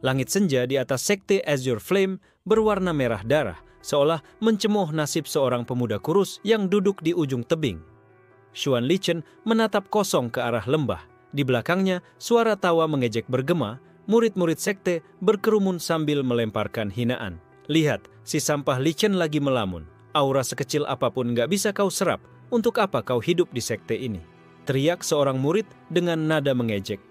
Langit senja di atas sekte Azure Flame berwarna merah darah, seolah mencemooh nasib seorang pemuda kurus yang duduk di ujung tebing. Xuan Lichen menatap kosong ke arah lembah. Di belakangnya, suara tawa mengejek bergema, murid-murid sekte berkerumun sambil melemparkan hinaan. Lihat, si sampah Lichen lagi melamun. Aura sekecil apapun nggak bisa kau serap. Untuk apa kau hidup di sekte ini? Teriak seorang murid dengan nada mengejek.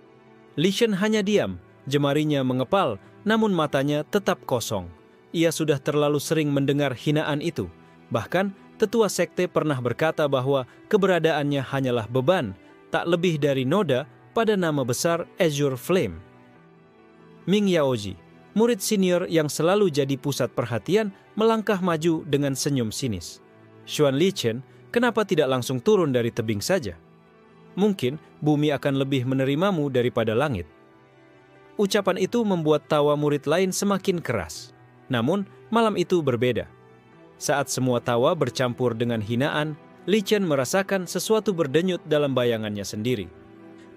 Lichen hanya diam, jemarinya mengepal, namun matanya tetap kosong. Ia sudah terlalu sering mendengar hinaan itu. Bahkan, tetua sekte pernah berkata bahwa keberadaannya hanyalah beban, tak lebih dari noda pada nama besar Azure Flame. Ming Yaoji, murid senior yang selalu jadi pusat perhatian, melangkah maju dengan senyum sinis. Xuan Lichen, kenapa tidak langsung turun dari tebing saja? Mungkin bumi akan lebih menerimamu daripada langit. Ucapan itu membuat tawa murid lain semakin keras. Namun, malam itu berbeda. Saat semua tawa bercampur dengan hinaan, Lichen merasakan sesuatu berdenyut dalam bayangannya sendiri.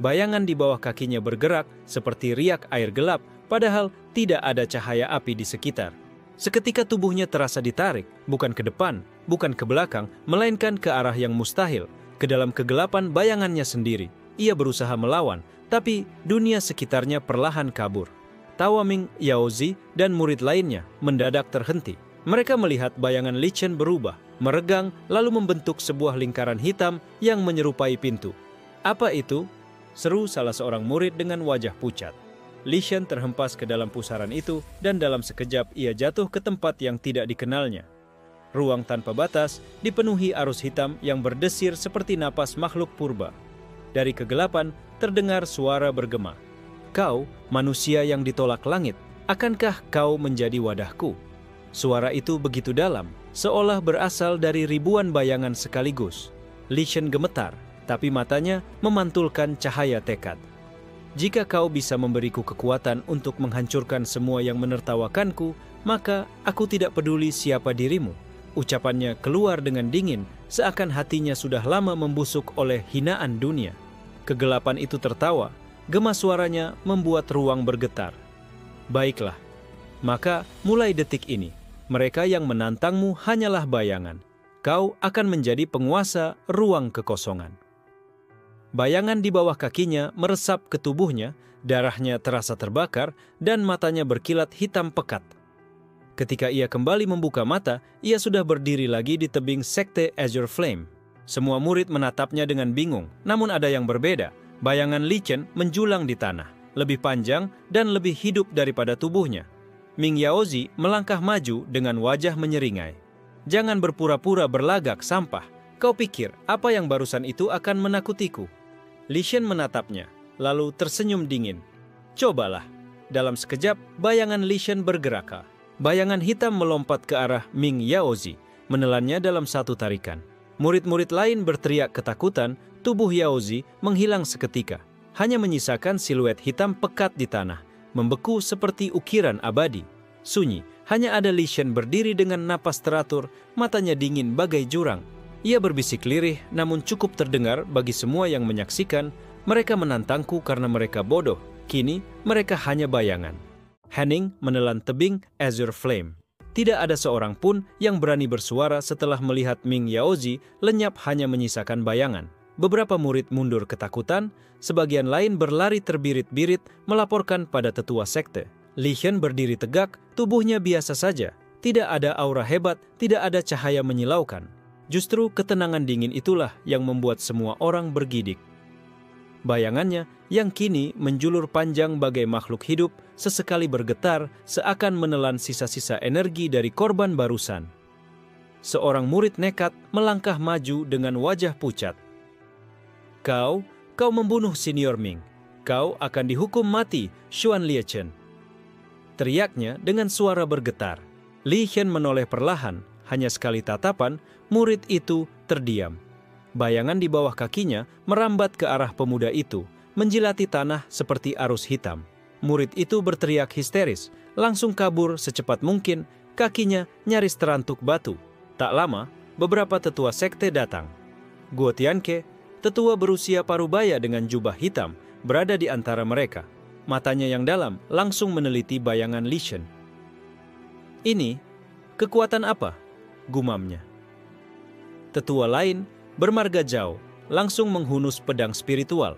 Bayangan di bawah kakinya bergerak seperti riak air gelap, padahal tidak ada cahaya api di sekitar. Seketika tubuhnya terasa ditarik, bukan ke depan, bukan ke belakang, melainkan ke arah yang mustahil, ke dalam kegelapan bayangannya sendiri. Ia berusaha melawan, tapi dunia sekitarnya perlahan kabur. Tawa Ming Yaozi dan murid lainnya mendadak terhenti. Mereka melihat bayangan Lichen berubah, meregang, lalu membentuk sebuah lingkaran hitam yang menyerupai pintu. "Apa itu?" seru salah seorang murid dengan wajah pucat. Lichen terhempas ke dalam pusaran itu dan dalam sekejap ia jatuh ke tempat yang tidak dikenalnya. Ruang tanpa batas dipenuhi arus hitam yang berdesir seperti napas makhluk purba. Dari kegelapan terdengar suara bergema. "Kau, manusia yang ditolak langit, akankah kau menjadi wadahku?" Suara itu begitu dalam, seolah berasal dari ribuan bayangan sekaligus. Lichen gemetar, tapi matanya memantulkan cahaya tekad. "Jika kau bisa memberiku kekuatan untuk menghancurkan semua yang menertawakanku, maka aku tidak peduli siapa dirimu." Ucapannya keluar dengan dingin, seakan hatinya sudah lama membusuk oleh hinaan dunia. Kegelapan itu tertawa, gema suaranya membuat ruang bergetar. "Baiklah, maka mulai detik ini, mereka yang menantangmu hanyalah bayangan. Kau akan menjadi penguasa ruang kekosongan." Bayangan di bawah kakinya meresap ke tubuhnya, darahnya terasa terbakar, dan matanya berkilat hitam pekat. Ketika ia kembali membuka mata, ia sudah berdiri lagi di tebing sekte Azure Flame. Semua murid menatapnya dengan bingung, namun ada yang berbeda. Bayangan Lichen menjulang di tanah, lebih panjang dan lebih hidup daripada tubuhnya. Ming Yaozi melangkah maju dengan wajah menyeringai. "Jangan berpura-pura berlagak sampah. Kau pikir apa yang barusan itu akan menakutiku?" Lichen menatapnya, lalu tersenyum dingin. "Cobalah." Dalam sekejap, bayangan Lichen bergerak. Bayangan hitam melompat ke arah Ming Yaozi, menelannya dalam satu tarikan. Murid-murid lain berteriak ketakutan, tubuh Yaozi menghilang seketika. Hanya menyisakan siluet hitam pekat di tanah, membeku seperti ukiran abadi. Sunyi, hanya ada Lichen berdiri dengan napas teratur, matanya dingin bagai jurang. Ia berbisik lirih, namun cukup terdengar bagi semua yang menyaksikan. "Mereka menantangku karena mereka bodoh. Kini mereka hanya bayangan." Henning menelan tebing Azure Flame. Tidak ada seorang pun yang berani bersuara setelah melihat Ming Yaozi lenyap hanya menyisakan bayangan. Beberapa murid mundur ketakutan, sebagian lain berlari terbirit-birit melaporkan pada tetua sekte. Lichen berdiri tegak, tubuhnya biasa saja. Tidak ada aura hebat, tidak ada cahaya menyilaukan. Justru ketenangan dingin itulah yang membuat semua orang bergidik. Bayangannya yang kini menjulur panjang bagai makhluk hidup sesekali bergetar seakan menelan sisa-sisa energi dari korban barusan. Seorang murid nekat melangkah maju dengan wajah pucat. Kau membunuh senior Ming. Kau akan dihukum mati, Xuan Lichen." Teriaknya dengan suara bergetar. Lichen menoleh perlahan, hanya sekali tatapan, murid itu terdiam. Bayangan di bawah kakinya merambat ke arah pemuda itu, menjilati tanah seperti arus hitam. Murid itu berteriak histeris, langsung kabur secepat mungkin, kakinya nyaris terantuk batu. Tak lama, beberapa tetua sekte datang. Guo Tianke, tetua berusia parubaya dengan jubah hitam, berada di antara mereka. matanya yang dalam langsung meneliti bayangan Li Shen. Ini, kekuatan apa? Gumamnya. Tetua lain, bermarga Zhao, langsung menghunus pedang spiritual.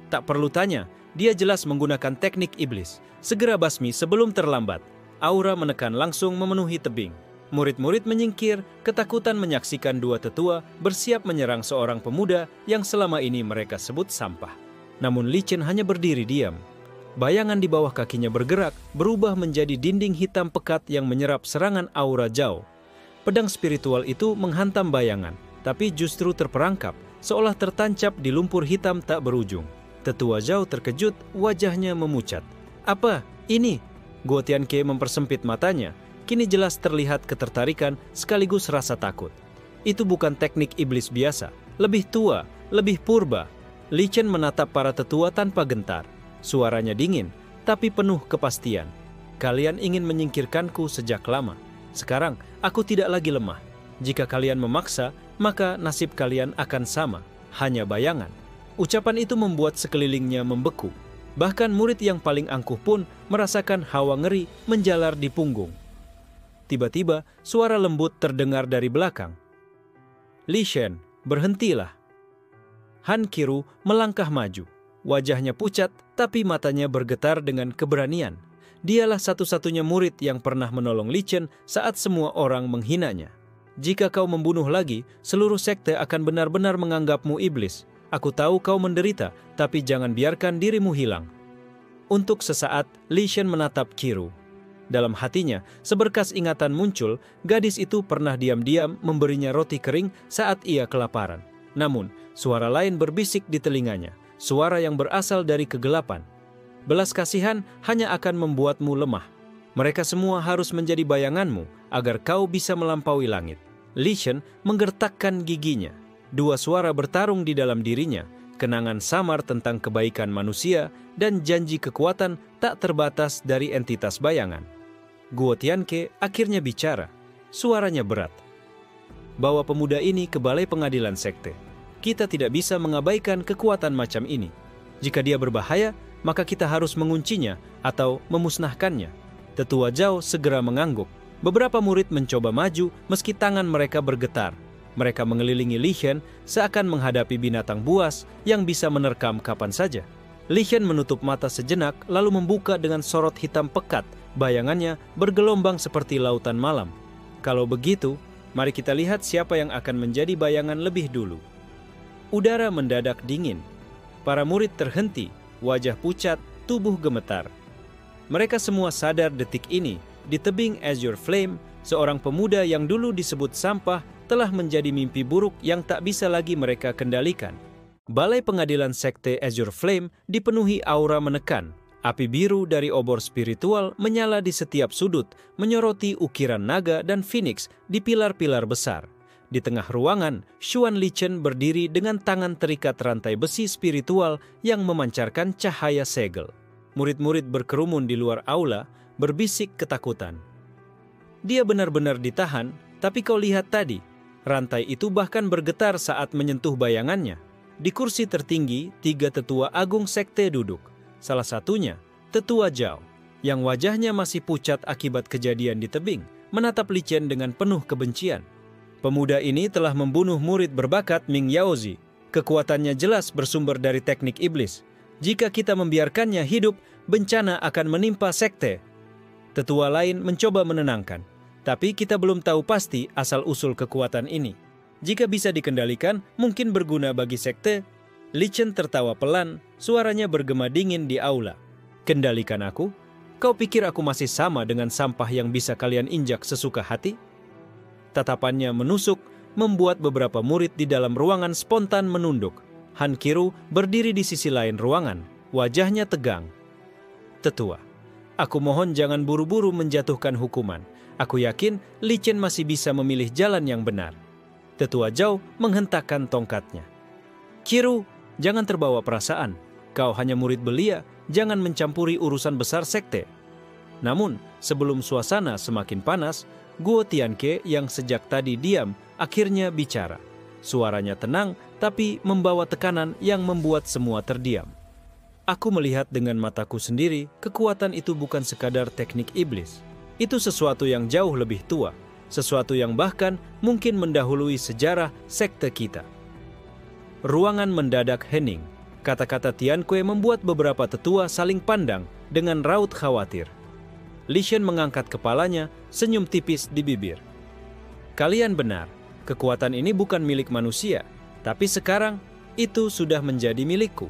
Tak perlu tanya, dia jelas menggunakan teknik iblis. Segera basmi sebelum terlambat. Aura menekan langsung memenuhi tebing. Murid-murid menyingkir, ketakutan menyaksikan dua tetua bersiap menyerang seorang pemuda yang selama ini mereka sebut sampah. Namun Li Chen hanya berdiri diam. Bayangan di bawah kakinya bergerak, berubah menjadi dinding hitam pekat yang menyerap serangan aura Zhao. Pedang spiritual itu menghantam bayangan, tapi justru terperangkap, seolah tertancap di lumpur hitam tak berujung. Tetua Zhao terkejut, wajahnya memucat. Apa? Ini? Guo Tianke mempersempit matanya. Kini jelas terlihat ketertarikan sekaligus rasa takut. Itu bukan teknik iblis biasa, lebih tua, lebih purba. Li Chen menatap para tetua tanpa gentar. Suaranya dingin, tapi penuh kepastian. Kalian ingin menyingkirkanku sejak lama. Sekarang, aku tidak lagi lemah. Jika kalian memaksa, maka nasib kalian akan sama, hanya bayangan. Ucapan itu membuat sekelilingnya membeku. Bahkan murid yang paling angkuh pun merasakan hawa ngeri menjalar di punggung. Tiba-tiba, suara lembut terdengar dari belakang. Li Shen, berhentilah. Han Qiru melangkah maju. Wajahnya pucat, tapi matanya bergetar dengan keberanian. Dialah satu-satunya murid yang pernah menolong Li Chen saat semua orang menghinanya. Jika kau membunuh lagi, seluruh sekte akan benar-benar menganggapmu iblis. Aku tahu kau menderita, tapi jangan biarkan dirimu hilang. Untuk sesaat, Li Shen menatap Qiru. Dalam hatinya, seberkas ingatan muncul, gadis itu pernah diam-diam memberinya roti kering saat ia kelaparan. Namun, suara lain berbisik di telinganya, suara yang berasal dari kegelapan. Belas kasihan hanya akan membuatmu lemah. Mereka semua harus menjadi bayanganmu agar kau bisa melampaui langit. Li Shen menggertakkan giginya. Dua suara bertarung di dalam dirinya, kenangan samar tentang kebaikan manusia dan janji kekuatan tak terbatas dari entitas bayangan. Guo Tianke akhirnya bicara. Suaranya berat. Bawa pemuda ini ke balai pengadilan sekte. Kita tidak bisa mengabaikan kekuatan macam ini. Jika dia berbahaya, maka kita harus menguncinya atau memusnahkannya. Tetua Zhao segera mengangguk. Beberapa murid mencoba maju meski tangan mereka bergetar. Mereka mengelilingi Li Shen seakan menghadapi binatang buas yang bisa menerkam kapan saja. Li Shen menutup mata sejenak lalu membuka dengan sorot hitam pekat. Bayangannya bergelombang seperti lautan malam. Kalau begitu, mari kita lihat siapa yang akan menjadi bayangan lebih dulu. Udara mendadak dingin. Para murid terhenti, wajah pucat, tubuh gemetar. Mereka semua sadar detik ini, di tebing Azure Flame, seorang pemuda yang dulu disebut sampah telah menjadi mimpi buruk yang tak bisa lagi mereka kendalikan. Balai pengadilan sekte Azure Flame dipenuhi aura menekan. Api biru dari obor spiritual menyala di setiap sudut, menyoroti ukiran naga dan phoenix di pilar-pilar besar. Di tengah ruangan, Xuan Li Chen berdiri dengan tangan terikat rantai besi spiritual yang memancarkan cahaya segel. Murid-murid berkerumun di luar aula, berbisik ketakutan. Dia benar-benar ditahan, tapi kau lihat tadi, rantai itu bahkan bergetar saat menyentuh bayangannya. Di kursi tertinggi, 3 tetua agung sekte duduk. Salah satunya, Tetua Zhao, yang wajahnya masih pucat akibat kejadian di tebing, menatap Li Chen dengan penuh kebencian. Pemuda ini telah membunuh murid berbakat Ming Yaozi. Kekuatannya jelas bersumber dari teknik iblis. Jika kita membiarkannya hidup, bencana akan menimpa sekte. Tetua lain mencoba menenangkan, tapi kita belum tahu pasti asal-usul kekuatan ini. Jika bisa dikendalikan, mungkin berguna bagi sekte. Li Chen tertawa pelan, suaranya bergema dingin di aula. Kendalikan aku? Kau pikir aku masih sama dengan sampah yang bisa kalian injak sesuka hati? Tatapannya menusuk, membuat beberapa murid di dalam ruangan spontan menunduk. Han Qiru berdiri di sisi lain ruangan, wajahnya tegang. Tetua, aku mohon jangan buru-buru menjatuhkan hukuman. Aku yakin Li Chen masih bisa memilih jalan yang benar. Tetua Zhao menghentakkan tongkatnya. Qiru, jangan terbawa perasaan. Kau hanya murid belia, jangan mencampuri urusan besar sekte. Namun, sebelum suasana semakin panas, Guo Tianke yang sejak tadi diam akhirnya bicara. Suaranya tenang, tapi membawa tekanan yang membuat semua terdiam. Aku melihat dengan mataku sendiri, kekuatan itu bukan sekadar teknik iblis. Itu sesuatu yang jauh lebih tua, sesuatu yang bahkan mungkin mendahului sejarah sekte kita. Ruangan mendadak hening. Kata-kata Tian Kue membuat beberapa tetua saling pandang dengan raut khawatir. Li Shen mengangkat kepalanya, senyum tipis di bibir. Kalian benar, kekuatan ini bukan milik manusia, tapi sekarang itu sudah menjadi milikku.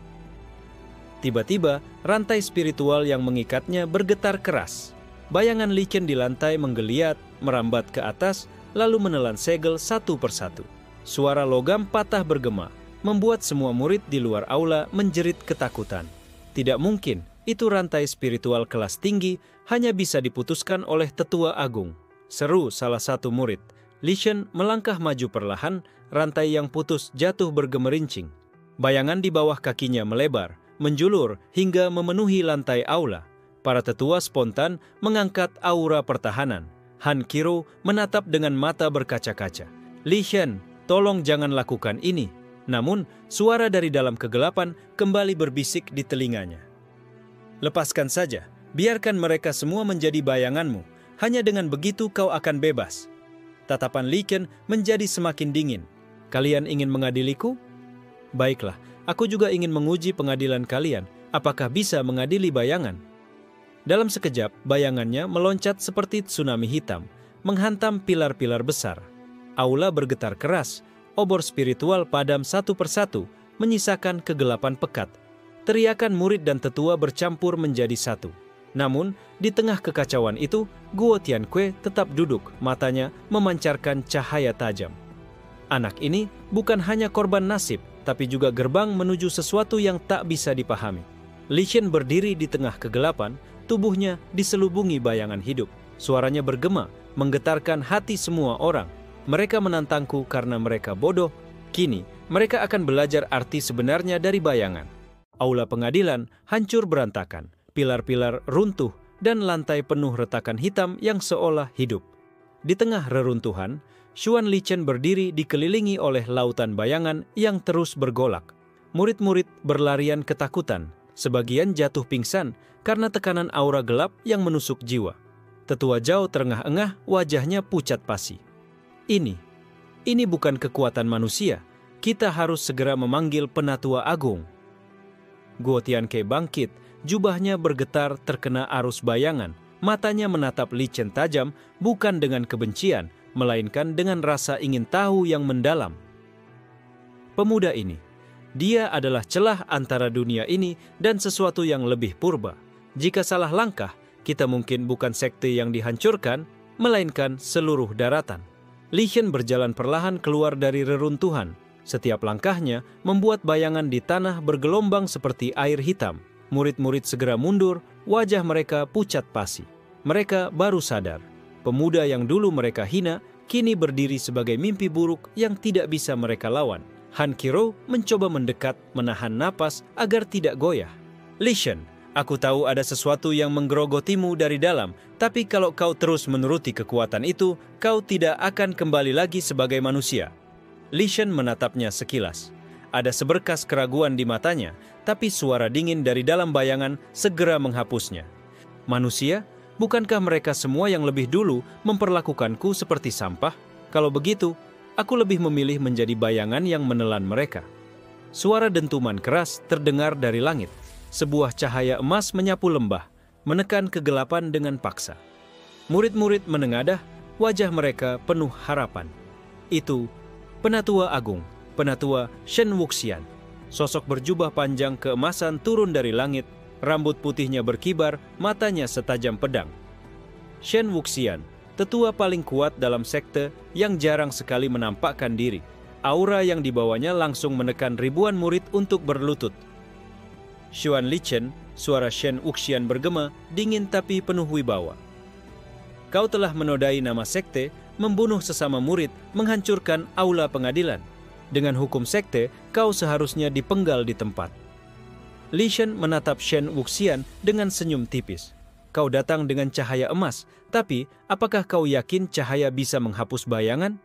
Tiba-tiba, rantai spiritual yang mengikatnya bergetar keras. Bayangan Li Shen di lantai menggeliat, merambat ke atas, lalu menelan segel satu persatu. Suara logam patah bergema, membuat semua murid di luar aula menjerit ketakutan. Tidak mungkin, itu rantai spiritual kelas tinggi hanya bisa diputuskan oleh tetua agung. Seru salah satu murid. Li Shen melangkah maju perlahan, rantai yang putus jatuh bergemerincing. Bayangan di bawah kakinya melebar, menjulur hingga memenuhi lantai aula. Para tetua spontan mengangkat aura pertahanan. Han Qiro menatap dengan mata berkaca-kaca. Li Shen, tolong jangan lakukan ini. Namun, suara dari dalam kegelapan kembali berbisik di telinganya. Lepaskan saja, biarkan mereka semua menjadi bayanganmu. Hanya dengan begitu kau akan bebas. Tatapan Li Shen menjadi semakin dingin. Kalian ingin mengadiliku? Baiklah, aku juga ingin menguji pengadilan kalian. Apakah bisa mengadili bayangan? Dalam sekejap, bayangannya meloncat seperti tsunami hitam, menghantam pilar-pilar besar. Aula bergetar keras, obor spiritual padam satu persatu, menyisakan kegelapan pekat. Teriakan murid dan tetua bercampur menjadi satu. Namun, di tengah kekacauan itu, Guo Tianque tetap duduk, matanya memancarkan cahaya tajam. Anak ini bukan hanya korban nasib, tapi juga gerbang menuju sesuatu yang tak bisa dipahami. Li Shen berdiri di tengah kegelapan, tubuhnya diselubungi bayangan hidup. Suaranya bergema, menggetarkan hati semua orang. Mereka menantangku karena mereka bodoh. Kini, mereka akan belajar arti sebenarnya dari bayangan. Aula pengadilan hancur berantakan. Pilar-pilar runtuh dan lantai penuh retakan hitam yang seolah hidup. Di tengah reruntuhan, Xuan Li Shen berdiri dikelilingi oleh lautan bayangan yang terus bergolak. Murid-murid berlarian ketakutan. Sebagian jatuh pingsan karena tekanan aura gelap yang menusuk jiwa. Tetua Zhao terengah-engah, wajahnya pucat pasi. Ini bukan kekuatan manusia. Kita harus segera memanggil Penatua Agung. Guo Tianque bangkit, jubahnya bergetar terkena arus bayangan. Matanya menatap Li Shen tajam, bukan dengan kebencian, melainkan dengan rasa ingin tahu yang mendalam. Pemuda ini, dia adalah celah antara dunia ini dan sesuatu yang lebih purba. Jika salah langkah, kita mungkin bukan sekte yang dihancurkan, melainkan seluruh daratan. Li Shen berjalan perlahan keluar dari reruntuhan. Setiap langkahnya membuat bayangan di tanah bergelombang seperti air hitam. Murid-murid segera mundur, wajah mereka pucat pasi. Mereka baru sadar, pemuda yang dulu mereka hina, kini berdiri sebagai mimpi buruk yang tidak bisa mereka lawan. Han Qiro mencoba mendekat, menahan napas agar tidak goyah. Li Shen, aku tahu ada sesuatu yang menggerogotimu dari dalam, tapi kalau kau terus menuruti kekuatan itu, kau tidak akan kembali lagi sebagai manusia. Li Shen menatapnya sekilas. Ada seberkas keraguan di matanya, tapi suara dingin dari dalam bayangan segera menghapusnya. Manusia, bukankah mereka semua yang lebih dulu memperlakukanku seperti sampah? Kalau begitu, aku lebih memilih menjadi bayangan yang menelan mereka. Suara dentuman keras terdengar dari langit. Sebuah cahaya emas menyapu lembah, menekan kegelapan dengan paksa. Murid-murid menengadah, wajah mereka penuh harapan. Itu Penatua Agung, Penatua Shen Wuxian. Sosok berjubah panjang keemasan turun dari langit, rambut putihnya berkibar, matanya setajam pedang. Shen Wuxian, tetua paling kuat dalam sekte yang jarang sekali menampakkan diri. Aura yang dibawanya langsung menekan ribuan murid untuk berlutut. Xuan Li Shen, suara Shen Wuxian bergema, dingin tapi penuh wibawa. Kau telah menodai nama sekte, membunuh sesama murid, menghancurkan aula pengadilan. Dengan hukum sekte, kau seharusnya dipenggal di tempat. Li Shen menatap Shen Wuxian dengan senyum tipis. Kau datang dengan cahaya emas, tapi apakah kau yakin cahaya bisa menghapus bayangan?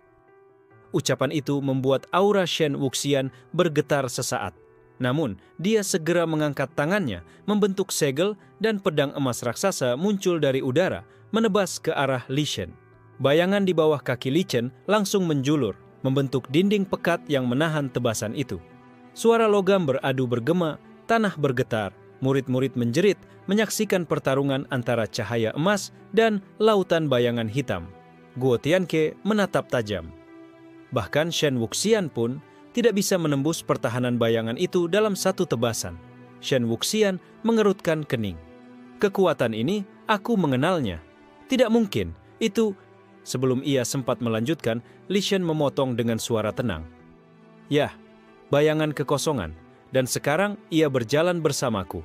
Ucapan itu membuat aura Shen Wuxian bergetar sesaat. Namun, dia segera mengangkat tangannya, membentuk segel, dan pedang emas raksasa muncul dari udara, menebas ke arah Li Shen. Bayangan di bawah kaki Li Chen langsung menjulur, membentuk dinding pekat yang menahan tebasan itu. Suara logam beradu bergema, tanah bergetar, murid-murid menjerit, menyaksikan pertarungan antara cahaya emas dan lautan bayangan hitam. Guo Tianke menatap tajam. Bahkan Shen Wuxian pun tidak bisa menembus pertahanan bayangan itu dalam satu tebasan. Shen Wuxian mengerutkan kening. Kekuatan ini, aku mengenalnya. Tidak mungkin, itu... Sebelum ia sempat melanjutkan, Li Shen memotong dengan suara tenang. Ya, bayangan kekosongan, dan sekarang ia berjalan bersamaku.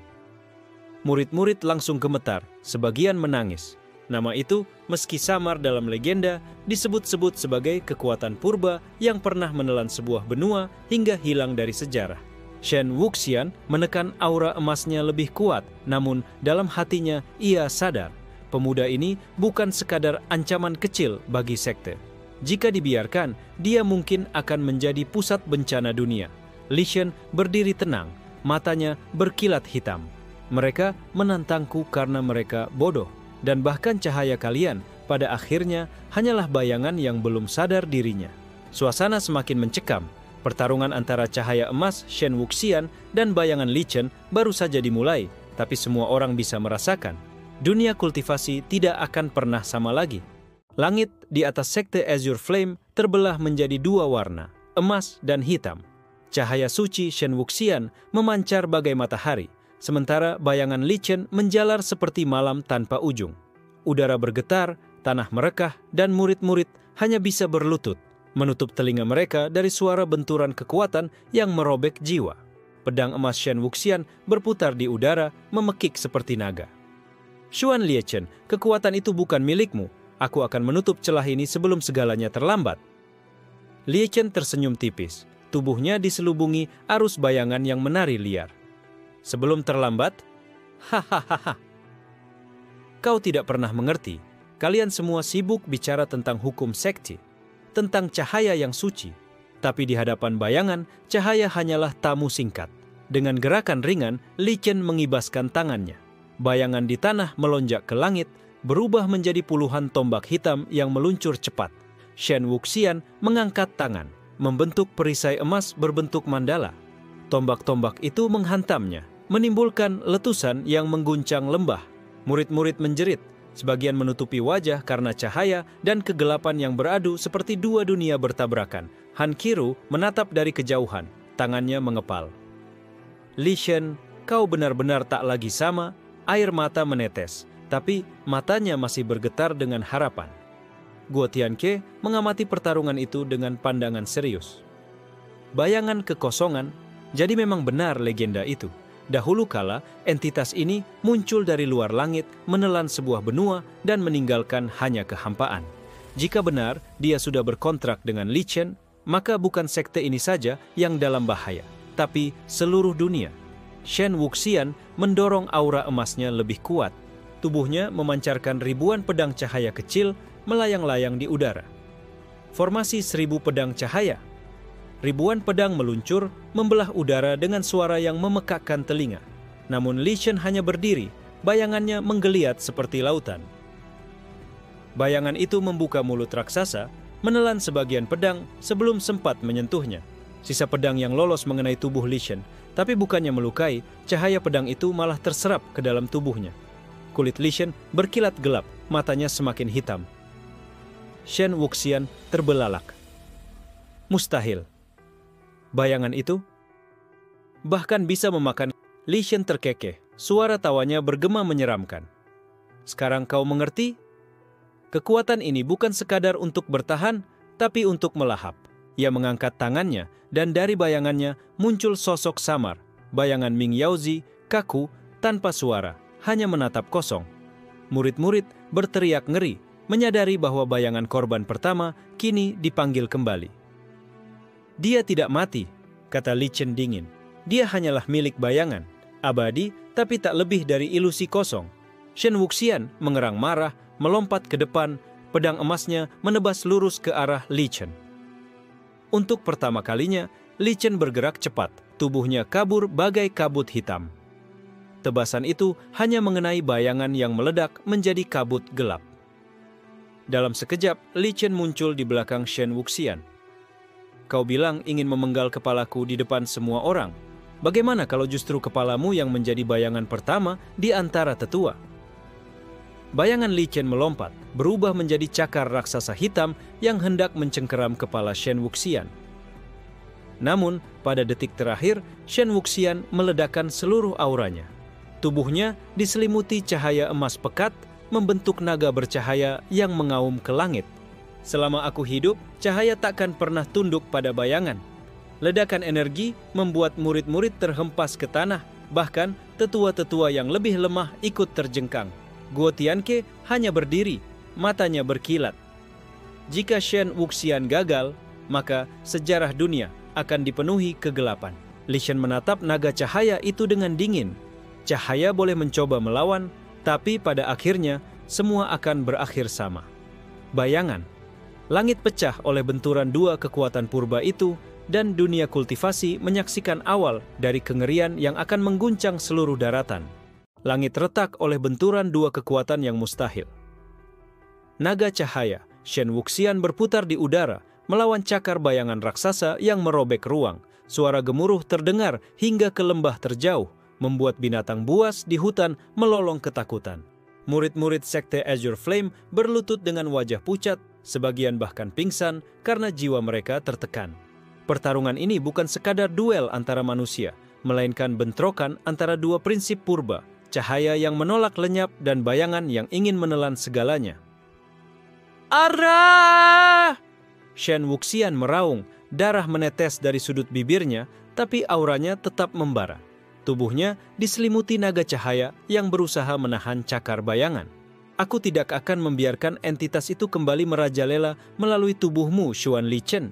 Murid-murid langsung gemetar, sebagian menangis. Nama itu, meski samar dalam legenda, disebut-sebut sebagai kekuatan purba yang pernah menelan sebuah benua hingga hilang dari sejarah. Shen Wuxian menekan aura emasnya lebih kuat, namun dalam hatinya ia sadar, pemuda ini bukan sekadar ancaman kecil bagi sekte. Jika dibiarkan, dia mungkin akan menjadi pusat bencana dunia. Li Shen berdiri tenang, matanya berkilat hitam. Mereka menantangku karena mereka bodoh. Dan bahkan cahaya kalian pada akhirnya hanyalah bayangan yang belum sadar dirinya. Suasana semakin mencekam. Pertarungan antara cahaya emas Shen Wuxian dan bayangan Li Chen baru saja dimulai, tapi semua orang bisa merasakan. Dunia kultivasi tidak akan pernah sama lagi. Langit di atas sekte Azure Flame terbelah menjadi dua warna, emas dan hitam. Cahaya suci Shen Wuxian memancar bagai matahari, sementara bayangan Li Chen menjalar seperti malam tanpa ujung. Udara bergetar, tanah merekah, dan murid-murid hanya bisa berlutut, menutup telinga mereka dari suara benturan kekuatan yang merobek jiwa. Pedang emas Shen Wuxian berputar di udara, memekik seperti naga. Xuan Liechen, kekuatan itu bukan milikmu. Aku akan menutup celah ini sebelum segalanya terlambat. Liechen tersenyum tipis. Tubuhnya diselubungi arus bayangan yang menari liar. Sebelum terlambat? Hahaha. Kau tidak pernah mengerti. Kalian semua sibuk bicara tentang hukum sekte, tentang cahaya yang suci. Tapi di hadapan bayangan, cahaya hanyalah tamu singkat. Dengan gerakan ringan, Li Chen mengibaskan tangannya. Bayangan di tanah melonjak ke langit, berubah menjadi puluhan tombak hitam yang meluncur cepat. Shen Wuxian mengangkat tangan, membentuk perisai emas berbentuk mandala. Tombak-tombak itu menghantamnya, menimbulkan letusan yang mengguncang lembah. Murid-murid menjerit, sebagian menutupi wajah karena cahaya dan kegelapan yang beradu seperti dua dunia bertabrakan. Han Qiru menatap dari kejauhan, tangannya mengepal. Li Shen, kau benar-benar tak lagi sama. Air mata menetes, tapi matanya masih bergetar dengan harapan. Guo Tianke mengamati pertarungan itu dengan pandangan serius. Bayangan kekosongan, jadi memang benar legenda itu. Dahulu kala, entitas ini muncul dari luar langit, menelan sebuah benua, dan meninggalkan hanya kehampaan. Jika benar, dia sudah berkontrak dengan Li Chen, maka bukan sekte ini saja yang dalam bahaya, tapi seluruh dunia. Shen Wuxian mendorong aura emasnya lebih kuat. Tubuhnya memancarkan ribuan pedang cahaya kecil melayang-layang di udara. Formasi 1000 pedang cahaya. Ribuan pedang meluncur, membelah udara dengan suara yang memekakkan telinga. Namun Li Shen hanya berdiri, bayangannya menggeliat seperti lautan. Bayangan itu membuka mulut raksasa, menelan sebagian pedang sebelum sempat menyentuhnya. Sisa pedang yang lolos mengenai tubuh Li Shen, tapi bukannya melukai, cahaya pedang itu malah terserap ke dalam tubuhnya. Kulit Li Shen berkilat gelap, matanya semakin hitam. Shen Wuxian terbelalak. Mustahil. Bayangan itu bahkan bisa memakan. Li Shen terkekeh, suara tawanya bergema menyeramkan. Sekarang kau mengerti? Kekuatan ini bukan sekadar untuk bertahan, tapi untuk melahap. Ia mengangkat tangannya, dan dari bayangannya muncul sosok samar. Bayangan Ming Yaozi, kaku, tanpa suara, hanya menatap kosong. Murid-murid berteriak ngeri, menyadari bahwa bayangan korban pertama kini dipanggil kembali. Dia tidak mati, kata Li Chen dingin. Dia hanyalah milik bayangan, abadi tapi tak lebih dari ilusi kosong. Shen Wuxian mengerang marah, melompat ke depan, pedang emasnya menebas lurus ke arah Li Chen. Untuk pertama kalinya, Li Chen bergerak cepat, tubuhnya kabur bagai kabut hitam. Tebasan itu hanya mengenai bayangan yang meledak menjadi kabut gelap. Dalam sekejap, Li Chen muncul di belakang Shen Wuxian. Kau bilang ingin memenggal kepalaku di depan semua orang. Bagaimana kalau justru kepalamu yang menjadi bayangan pertama di antara tetua? Bayangan Li Chen melompat, berubah menjadi cakar raksasa hitam yang hendak mencengkeram kepala Shen Wuxian. Namun, pada detik terakhir, Shen Wuxian meledakkan seluruh auranya. Tubuhnya diselimuti cahaya emas pekat, membentuk naga bercahaya yang mengaum ke langit. Selama aku hidup, cahaya takkan pernah tunduk pada bayangan. Ledakan energi membuat murid-murid terhempas ke tanah, bahkan tetua-tetua yang lebih lemah ikut terjengkang. Guo Tianke hanya berdiri, matanya berkilat. Jika Shen Wuxian gagal, maka sejarah dunia akan dipenuhi kegelapan. Li Chen menatap naga cahaya itu dengan dingin. Cahaya boleh mencoba melawan, tapi pada akhirnya semua akan berakhir sama. Bayangan. Langit pecah oleh benturan dua kekuatan purba itu, dan dunia kultivasi menyaksikan awal dari kengerian yang akan mengguncang seluruh daratan. Langit retak oleh benturan dua kekuatan yang mustahil. Naga cahaya, Shen Wuxian berputar di udara, melawan cakar bayangan raksasa yang merobek ruang. Suara gemuruh terdengar hingga ke lembah terjauh, membuat binatang buas di hutan melolong ketakutan. Murid-murid Sekte Azure Flame berlutut dengan wajah pucat, sebagian bahkan pingsan karena jiwa mereka tertekan. Pertarungan ini bukan sekadar duel antara manusia, melainkan bentrokan antara dua prinsip purba, cahaya yang menolak lenyap dan bayangan yang ingin menelan segalanya. Arah! Shen Wuxian meraung, darah menetes dari sudut bibirnya, tapi auranya tetap membara. Tubuhnya diselimuti naga cahaya yang berusaha menahan cakar bayangan. Aku tidak akan membiarkan entitas itu kembali merajalela melalui tubuhmu, Xuan Li Chen.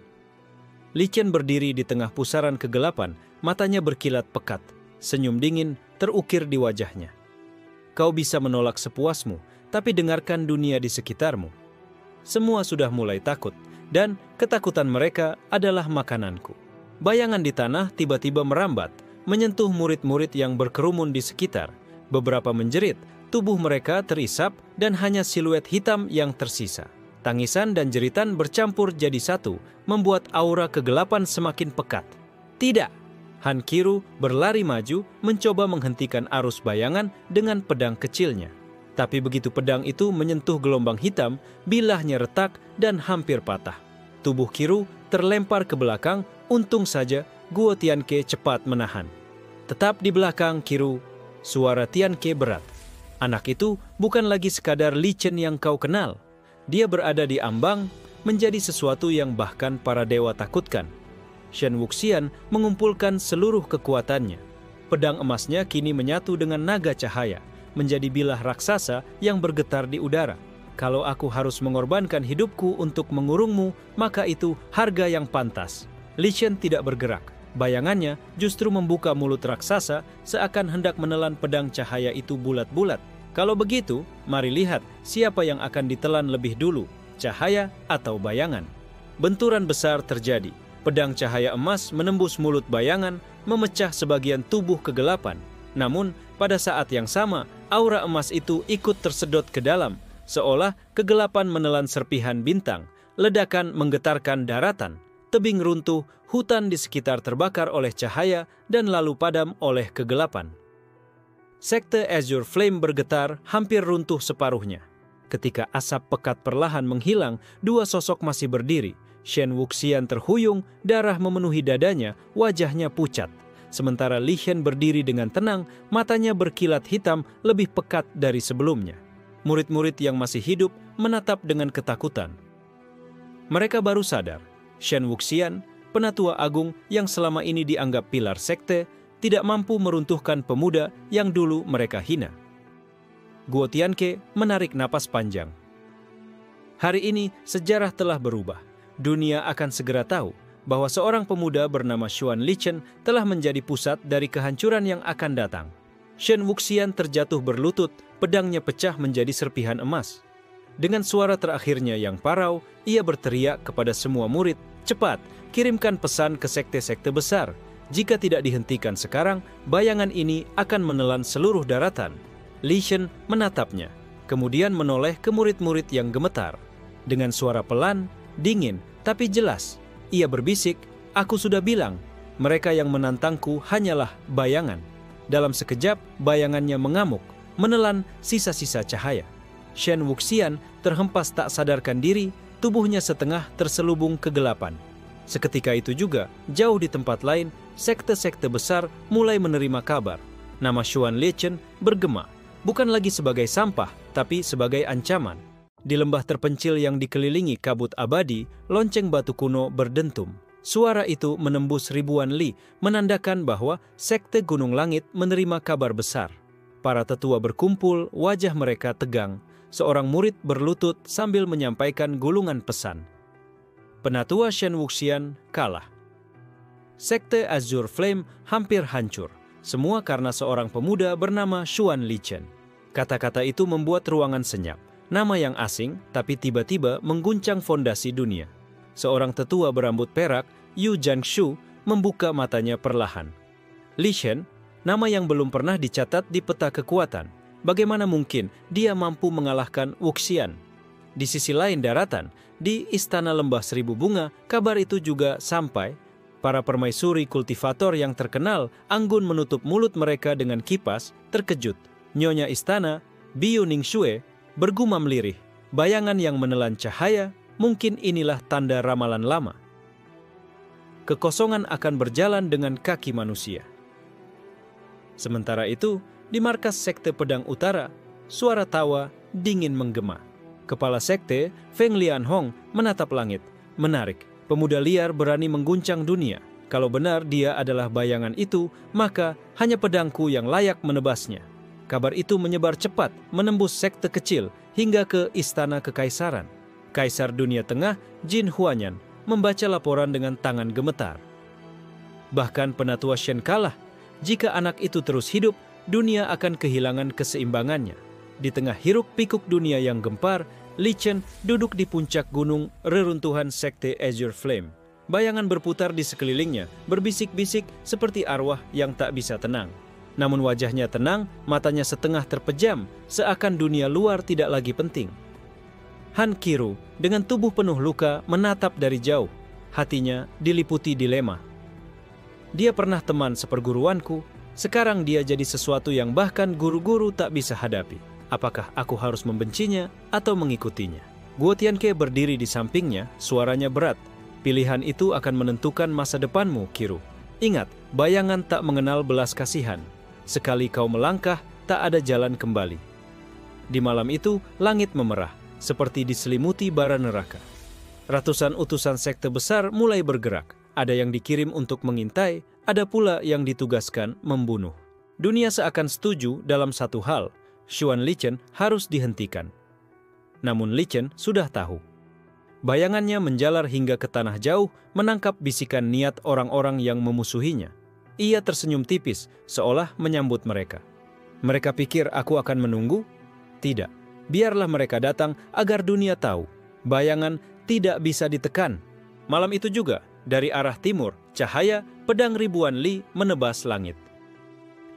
Li Chen berdiri di tengah pusaran kegelapan, matanya berkilat pekat. Senyum dingin terukir di wajahnya. Kau bisa menolak sepuasmu, tapi dengarkan dunia di sekitarmu. Semua sudah mulai takut, dan ketakutan mereka adalah makananku. Bayangan di tanah tiba-tiba merambat, menyentuh murid-murid yang berkerumun di sekitar. Beberapa menjerit, tubuh mereka terisap dan hanya siluet hitam yang tersisa. Tangisan dan jeritan bercampur jadi satu, membuat aura kegelapan semakin pekat. Tidak! Han Qiru berlari maju, mencoba menghentikan arus bayangan dengan pedang kecilnya. Tapi begitu pedang itu menyentuh gelombang hitam, bilahnya retak dan hampir patah. Tubuh Qiru terlempar ke belakang, untung saja Guo Tianke cepat menahan. Tetap di belakang Qiru, suara Tianke berat. Anak itu bukan lagi sekadar Li Chen yang kau kenal. Dia berada di ambang, menjadi sesuatu yang bahkan para dewa takutkan. Shen Wuxian mengumpulkan seluruh kekuatannya. Pedang emasnya kini menyatu dengan naga cahaya, menjadi bilah raksasa yang bergetar di udara. Kalau aku harus mengorbankan hidupku untuk mengurungmu, maka itu harga yang pantas. Li Chen tidak bergerak. Bayangannya justru membuka mulut raksasa seakan hendak menelan pedang cahaya itu bulat-bulat. Kalau begitu, mari lihat siapa yang akan ditelan lebih dulu, cahaya atau bayangan. Benturan besar terjadi. Pedang cahaya emas menembus mulut bayangan, memecah sebagian tubuh kegelapan. Namun, pada saat yang sama, aura emas itu ikut tersedot ke dalam, seolah kegelapan menelan serpihan bintang. Ledakan menggetarkan daratan, tebing runtuh, hutan di sekitar terbakar oleh cahaya dan lalu padam oleh kegelapan. Sekte Azure Flame bergetar, hampir runtuh separuhnya. Ketika asap pekat perlahan menghilang, dua sosok masih berdiri. Shen Wuxian terhuyung, darah memenuhi dadanya, wajahnya pucat. Sementara Li Chen berdiri dengan tenang, matanya berkilat hitam lebih pekat dari sebelumnya. Murid-murid yang masih hidup menatap dengan ketakutan. Mereka baru sadar, Shen Wuxian, penatua agung yang selama ini dianggap pilar sekte, tidak mampu meruntuhkan pemuda yang dulu mereka hina. Guo Tianke menarik napas panjang. Hari ini sejarah telah berubah. Dunia akan segera tahu bahwa seorang pemuda bernama Xuan Li Chen telah menjadi pusat dari kehancuran yang akan datang. Shen Wuxian terjatuh berlutut, pedangnya pecah menjadi serpihan emas. Dengan suara terakhirnya yang parau, ia berteriak kepada semua murid, "Cepat, kirimkan pesan ke sekte-sekte besar. Jika tidak dihentikan sekarang, bayangan ini akan menelan seluruh daratan. Li Shen menatapnya, kemudian menoleh ke murid-murid yang gemetar. Dengan suara pelan, dingin, tapi jelas, ia berbisik, "Aku sudah bilang, mereka yang menantangku hanyalah bayangan." Dalam sekejap, bayangannya mengamuk, menelan sisa-sisa cahaya. Shen Wuxian terhempas tak sadarkan diri, tubuhnya setengah terselubung kegelapan. Seketika itu juga, jauh di tempat lain, sekte-sekte besar mulai menerima kabar. Nama Xuan Lichen bergema, bukan lagi sebagai sampah, tapi sebagai ancaman. Di lembah terpencil yang dikelilingi kabut abadi, lonceng batu kuno berdentum. Suara itu menembus ribuan li, menandakan bahwa sekte Gunung Langit menerima kabar besar. Para tetua berkumpul, wajah mereka tegang. Seorang murid berlutut sambil menyampaikan gulungan pesan. Penatua Shen Wuxian kalah. Sekte Azure Flame hampir hancur, semua karena seorang pemuda bernama Xuan Lichen. Kata-kata itu membuat ruangan senyap. Nama yang asing, tapi tiba-tiba mengguncang fondasi dunia. Seorang tetua berambut perak, Yu Jiangshu, membuka matanya perlahan. Li Shen, nama yang belum pernah dicatat di peta kekuatan. Bagaimana mungkin dia mampu mengalahkan Wuxian? Di sisi lain daratan, di Istana Lembah Seribu Bunga, kabar itu juga sampai. Para permaisuri kultivator yang terkenal anggun menutup mulut mereka dengan kipas, terkejut. Nyonya istana, Biu Ningxue, bergumam lirih. Bayangan yang menelan cahaya, mungkin inilah tanda ramalan lama. Kekosongan akan berjalan dengan kaki manusia. Sementara itu, di markas Sekte Pedang Utara, suara tawa dingin menggema. Kepala sekte, Feng Lianhong, menatap langit. Menarik, pemuda liar berani mengguncang dunia. Kalau benar dia adalah bayangan itu, maka hanya pedangku yang layak menebasnya. Kabar itu menyebar cepat, menembus sekte kecil, hingga ke Istana Kekaisaran. Kaisar Dunia Tengah, Jin Huanyan, membaca laporan dengan tangan gemetar. Bahkan penatua Shen kalah. Jika anak itu terus hidup, dunia akan kehilangan keseimbangannya. Di tengah hiruk-pikuk dunia yang gempar, Li Chen duduk di puncak gunung reruntuhan sekte Azure Flame. Bayangan berputar di sekelilingnya, berbisik-bisik seperti arwah yang tak bisa tenang. Namun wajahnya tenang, matanya setengah terpejam, seakan dunia luar tidak lagi penting. Han Qiru dengan tubuh penuh luka menatap dari jauh. Hatinya diliputi dilema. Dia pernah teman seperguruanku, sekarang dia jadi sesuatu yang bahkan guru-guru tak bisa hadapi. Apakah aku harus membencinya atau mengikutinya? Guo Tianke berdiri di sampingnya, suaranya berat. Pilihan itu akan menentukan masa depanmu, Qiru. Ingat, bayangan tak mengenal belas kasihan. Sekali kau melangkah, tak ada jalan kembali. Di malam itu, langit memerah, seperti diselimuti bara neraka. Ratusan utusan sekte besar mulai bergerak. Ada yang dikirim untuk mengintai, ada pula yang ditugaskan membunuh. Dunia seakan setuju dalam satu hal, Xuan Lichen harus dihentikan. Namun Lichen sudah tahu. Bayangannya menjalar hingga ke tanah jauh, menangkap bisikan niat orang-orang yang memusuhinya. Ia tersenyum tipis, seolah menyambut mereka. Mereka pikir aku akan menunggu? Tidak. Biarlah mereka datang agar dunia tahu. Bayangan tidak bisa ditekan. Malam itu juga, dari arah timur, cahaya pedang ribuan li menebas langit.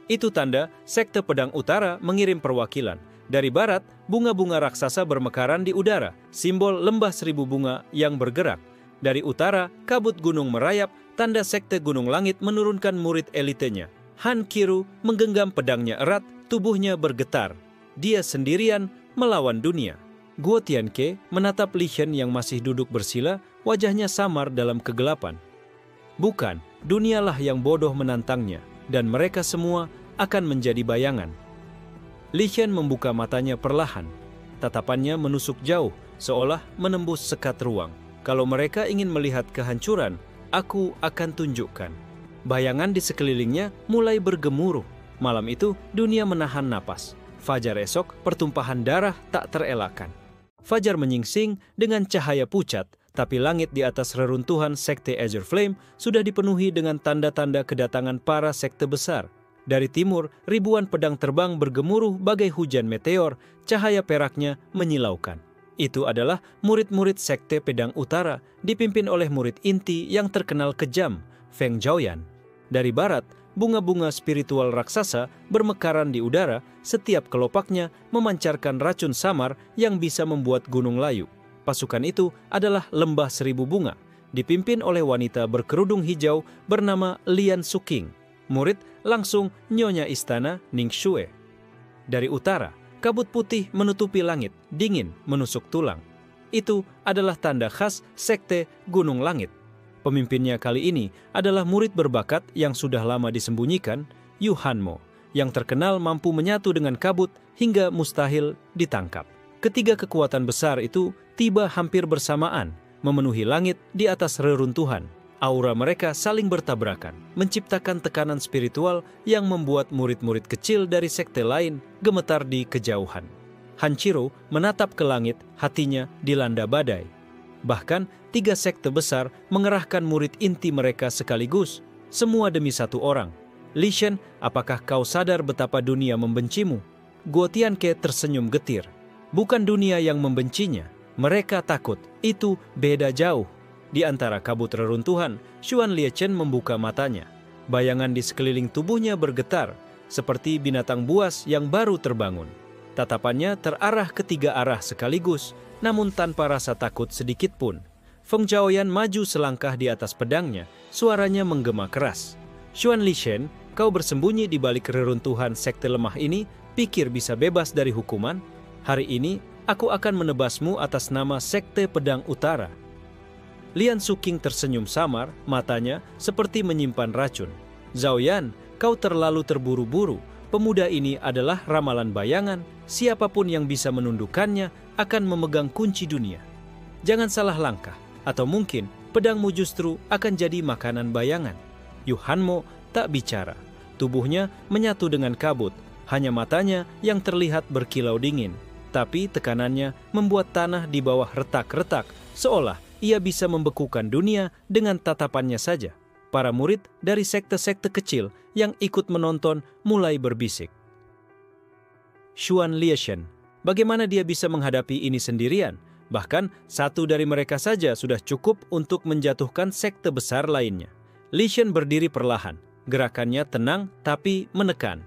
Itu tanda Sekte Pedang Utara mengirim perwakilan. Dari barat, bunga-bunga raksasa bermekaran di udara, simbol lembah seribu bunga yang bergerak. Dari utara, kabut gunung merayap, tanda Sekte Gunung Langit menurunkan murid elitenya. Han Qiru menggenggam pedangnya erat, tubuhnya bergetar. Dia sendirian melawan dunia. Guo Tianke menatap Li Shen yang masih duduk bersila, wajahnya samar dalam kegelapan. Bukan, dunialah yang bodoh menantangnya, dan mereka semua akan menjadi bayangan. Li Shen membuka matanya perlahan. Tatapannya menusuk jauh, seolah menembus sekat ruang. Kalau mereka ingin melihat kehancuran, aku akan tunjukkan. Bayangan di sekelilingnya mulai bergemuruh. Malam itu, dunia menahan napas. Fajar esok, pertumpahan darah tak terelakkan. Fajar menyingsing dengan cahaya pucat, tapi langit di atas reruntuhan Sekte Azure Flame sudah dipenuhi dengan tanda-tanda kedatangan para sekte besar. Dari timur, ribuan pedang terbang bergemuruh bagai hujan meteor, cahaya peraknya menyilaukan. Itu adalah murid-murid Sekte Pedang Utara, dipimpin oleh murid inti yang terkenal kejam, Feng Zhaoyan. Dari barat, bunga-bunga spiritual raksasa bermekaran di udara, setiap kelopaknya memancarkan racun samar yang bisa membuat gunung layu. Pasukan itu adalah Lembah Seribu Bunga, dipimpin oleh wanita berkerudung hijau bernama Lian Suking. Murid langsung Nyonya Istana Ning Shue. Dari utara, kabut putih menutupi langit, dingin menusuk tulang. Itu adalah tanda khas sekte Gunung Langit. Pemimpinnya kali ini adalah murid berbakat yang sudah lama disembunyikan, Yu Hanmo, yang terkenal mampu menyatu dengan kabut hingga mustahil ditangkap. Ketiga kekuatan besar itu tiba hampir bersamaan, memenuhi langit di atas reruntuhan. Aura mereka saling bertabrakan, menciptakan tekanan spiritual yang membuat murid-murid kecil dari sekte lain gemetar di kejauhan. Hanchiro menatap ke langit, hatinya dilanda badai. Bahkan, 3 sekte besar mengerahkan murid inti mereka sekaligus, semua demi satu orang. Li Shen, apakah kau sadar betapa dunia membencimu? Guo Tianke tersenyum getir. Bukan dunia yang membencinya, mereka takut, itu beda jauh. Di antara kabut reruntuhan, Xuan Liachen membuka matanya. Bayangan di sekeliling tubuhnya bergetar, seperti binatang buas yang baru terbangun. Tatapannya terarah ke 3 arah sekaligus, namun tanpa rasa takut sedikit pun. Feng Zhaoyan maju selangkah di atas pedangnya, suaranya menggema keras. Xuan Lishen, kau bersembunyi di balik reruntuhan sekte lemah ini, pikir bisa bebas dari hukuman? Hari ini, aku akan menebasmu atas nama Sekte Pedang Utara. Lian Suking tersenyum samar, matanya seperti menyimpan racun. Zhaoyan, kau terlalu terburu-buru. Pemuda ini adalah ramalan bayangan. Siapapun yang bisa menundukkannya akan memegang kunci dunia. Jangan salah langkah, atau mungkin pedangmu justru akan jadi makanan bayangan. Yu Hanmo tak bicara. Tubuhnya menyatu dengan kabut. Hanya matanya yang terlihat berkilau dingin. Tapi tekanannya membuat tanah di bawah retak-retak, seolah ia bisa membekukan dunia dengan tatapannya saja. Para murid dari sekte-sekte kecil yang ikut menonton mulai berbisik. Xuan Liachen, bagaimana dia bisa menghadapi ini sendirian? Bahkan satu dari mereka saja sudah cukup untuk menjatuhkan sekte besar lainnya. Li Shen berdiri perlahan, gerakannya tenang tapi menekan.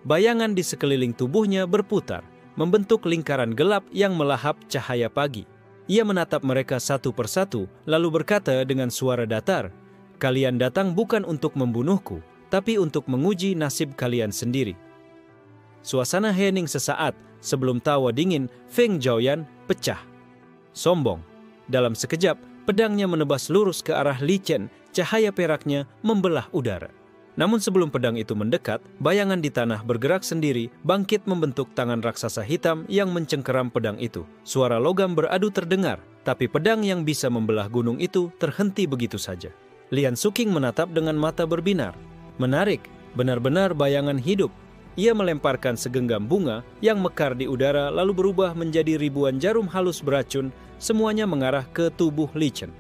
Bayangan di sekeliling tubuhnya berputar, membentuk lingkaran gelap yang melahap cahaya pagi. Ia menatap mereka satu persatu, lalu berkata dengan suara datar, "Kalian datang bukan untuk membunuhku, tapi untuk menguji nasib kalian sendiri." Suasana hening sesaat, sebelum tawa dingin Feng Zhaoyan pecah. Sombong. Dalam sekejap, pedangnya menebas lurus ke arah Li Chen, cahaya peraknya membelah udara. Namun sebelum pedang itu mendekat, bayangan di tanah bergerak sendiri, bangkit membentuk tangan raksasa hitam yang mencengkeram pedang itu. Suara logam beradu terdengar, tapi pedang yang bisa membelah gunung itu terhenti begitu saja. Lian Suking menatap dengan mata berbinar. Menarik, benar-benar bayangan hidup. Ia melemparkan segenggam bunga yang mekar di udara lalu berubah menjadi ribuan jarum halus beracun, semuanya mengarah ke tubuh Li Chen.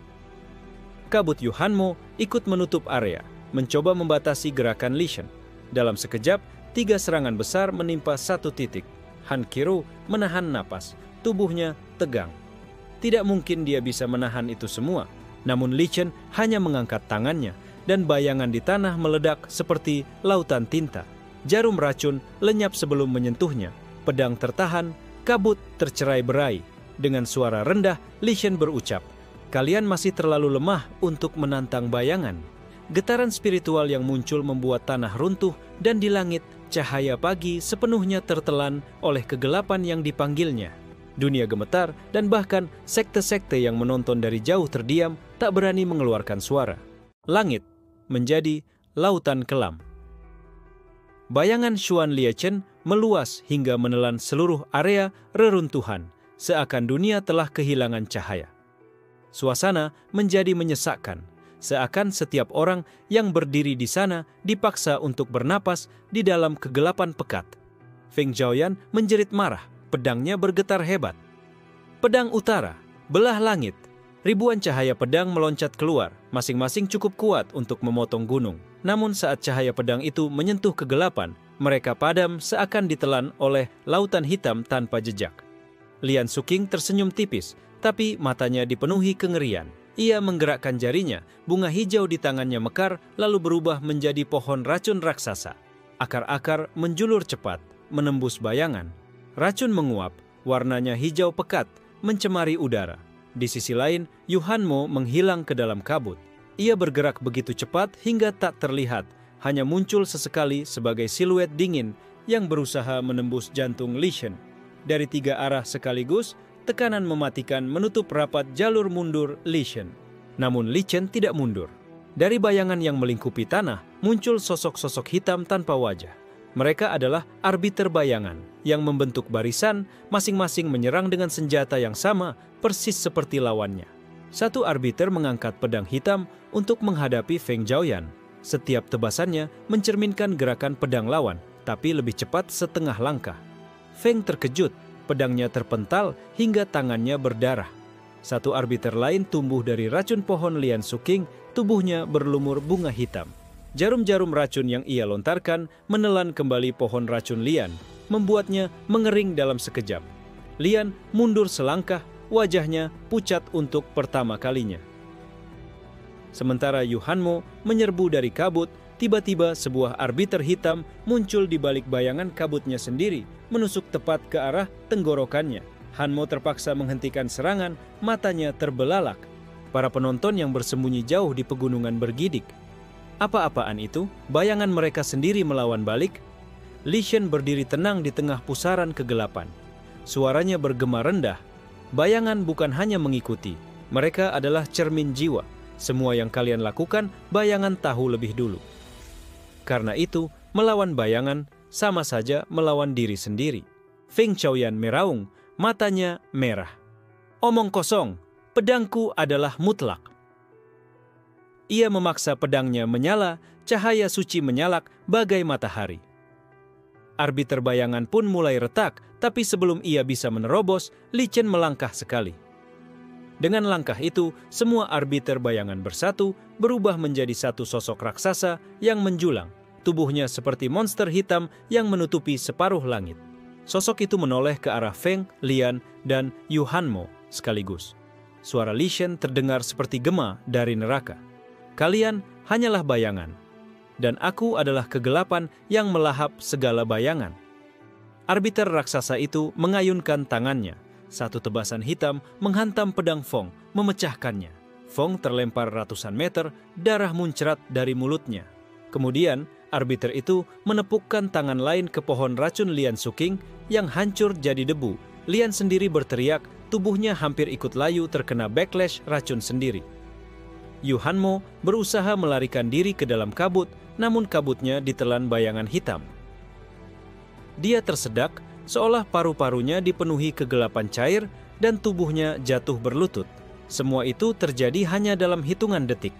Kabut Yu Hanmo ikut menutup area, mencoba membatasi gerakan Li Shen. Dalam sekejap, 3 serangan besar menimpa satu titik. Hanchiro menahan napas, tubuhnya tegang. Tidak mungkin dia bisa menahan itu semua. Namun Li Chen hanya mengangkat tangannya, dan bayangan di tanah meledak seperti lautan tinta. Jarum racun lenyap sebelum menyentuhnya. Pedang tertahan, kabut tercerai-berai. Dengan suara rendah, Li Shen berucap, "Kalian masih terlalu lemah untuk menantang bayangan." Getaran spiritual yang muncul membuat tanah runtuh, dan di langit, cahaya pagi sepenuhnya tertelan oleh kegelapan yang dipanggilnya. Dunia gemetar, dan bahkan sekte-sekte yang menonton dari jauh terdiam tak berani mengeluarkan suara. Langit menjadi lautan kelam. Bayangan Xuan Liachen meluas hingga menelan seluruh area reruntuhan, seakan dunia telah kehilangan cahaya. Suasana menjadi menyesakkan, seakan setiap orang yang berdiri di sana dipaksa untuk bernapas di dalam kegelapan pekat. Feng Zhaoyan menjerit marah, pedangnya bergetar hebat. Pedang utara, belah langit. Ribuan cahaya pedang meloncat keluar, masing-masing cukup kuat untuk memotong gunung. Namun saat cahaya pedang itu menyentuh kegelapan, mereka padam seakan ditelan oleh lautan hitam tanpa jejak. Lian Suking tersenyum tipis, tapi matanya dipenuhi kengerian. Ia menggerakkan jarinya, bunga hijau di tangannya mekar lalu berubah menjadi pohon racun raksasa. Akar-akar menjulur cepat, menembus bayangan. Racun menguap, warnanya hijau pekat, mencemari udara. Di sisi lain, Yuhanmo menghilang ke dalam kabut. Ia bergerak begitu cepat hingga tak terlihat, hanya muncul sesekali sebagai siluet dingin yang berusaha menembus jantung Li Shen. Dari 3 arah sekaligus, tekanan mematikan menutup rapat jalur mundur Li Shen. Namun Li Shen tidak mundur. Dari bayangan yang melingkupi tanah, muncul sosok-sosok hitam tanpa wajah. Mereka adalah arbiter bayangan yang membentuk barisan, masing-masing menyerang dengan senjata yang sama, persis seperti lawannya. Satu arbiter mengangkat pedang hitam untuk menghadapi Feng Zhaoyan. Setiap tebasannya mencerminkan gerakan pedang lawan, tapi lebih cepat setengah langkah. Feng terkejut, pedangnya terpental hingga tangannya berdarah. Satu arbiter lain tumbuh dari racun pohon Lian Suking, tubuhnya berlumur bunga hitam. Jarum-jarum racun yang ia lontarkan menelan kembali pohon racun Lian, membuatnya mengering dalam sekejap. Lian mundur selangkah, wajahnya pucat untuk pertama kalinya. Sementara Yuhanmo menyerbu dari kabut, tiba-tiba sebuah arbiter hitam muncul di balik bayangan kabutnya sendiri, menusuk tepat ke arah tenggorokannya. Hanmo terpaksa menghentikan serangan, matanya terbelalak. Para penonton yang bersembunyi jauh di pegunungan bergidik. Apa-apaan itu? Bayangan mereka sendiri melawan balik? Li Shen berdiri tenang di tengah pusaran kegelapan. Suaranya bergema rendah. Bayangan bukan hanya mengikuti, mereka adalah cermin jiwa. Semua yang kalian lakukan, bayangan tahu lebih dulu. Karena itu, melawan bayangan sama saja melawan diri sendiri. Feng Zhaoyan meraung, matanya merah. Omong kosong, pedangku adalah mutlak. Ia memaksa pedangnya menyala, cahaya suci menyalak bagai matahari. Arbiter bayangan pun mulai retak, tapi sebelum ia bisa menerobos, Li Chen melangkah sekali. Dengan langkah itu, semua arbiter bayangan bersatu, berubah menjadi satu sosok raksasa yang menjulang. Tubuhnya seperti monster hitam yang menutupi separuh langit. Sosok itu menoleh ke arah Feng, Lian, dan Yuhanmo sekaligus. Suara Li Shen terdengar seperti gema dari neraka. Kalian hanyalah bayangan, dan aku adalah kegelapan yang melahap segala bayangan. Arbiter raksasa itu mengayunkan tangannya. Satu tebasan hitam menghantam pedang Feng, memecahkannya. Feng terlempar ratusan meter, darah muncrat dari mulutnya. Kemudian, arbiter itu menepukkan tangan lain ke pohon racun Lian Suking yang hancur jadi debu. Lian sendiri berteriak, tubuhnya hampir ikut layu terkena backlash racun sendiri. Yuhanmo berusaha melarikan diri ke dalam kabut, namun kabutnya ditelan bayangan hitam. Dia tersedak, seolah paru-parunya dipenuhi kegelapan cair dan tubuhnya jatuh berlutut. Semua itu terjadi hanya dalam hitungan detik.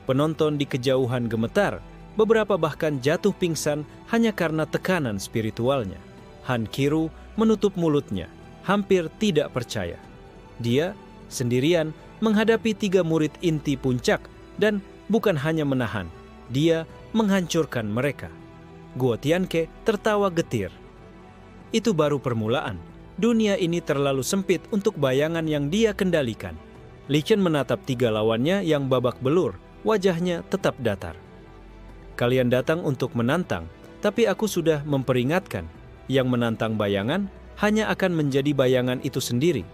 Penonton di kejauhan gemetar, beberapa bahkan jatuh pingsan hanya karena tekanan spiritualnya. Han Qiru menutup mulutnya, hampir tidak percaya. Dia sendirian menghadapi 3 murid inti puncak dan bukan hanya menahan, dia menghancurkan mereka. Guo Tianke tertawa getir. Itu baru permulaan. Dunia ini terlalu sempit untuk bayangan yang dia kendalikan. Li Chen menatap 3 lawannya yang babak belur, wajahnya tetap datar. Kalian datang untuk menantang, tapi aku sudah memperingatkan. Yang menantang bayangan hanya akan menjadi bayangan itu sendiri.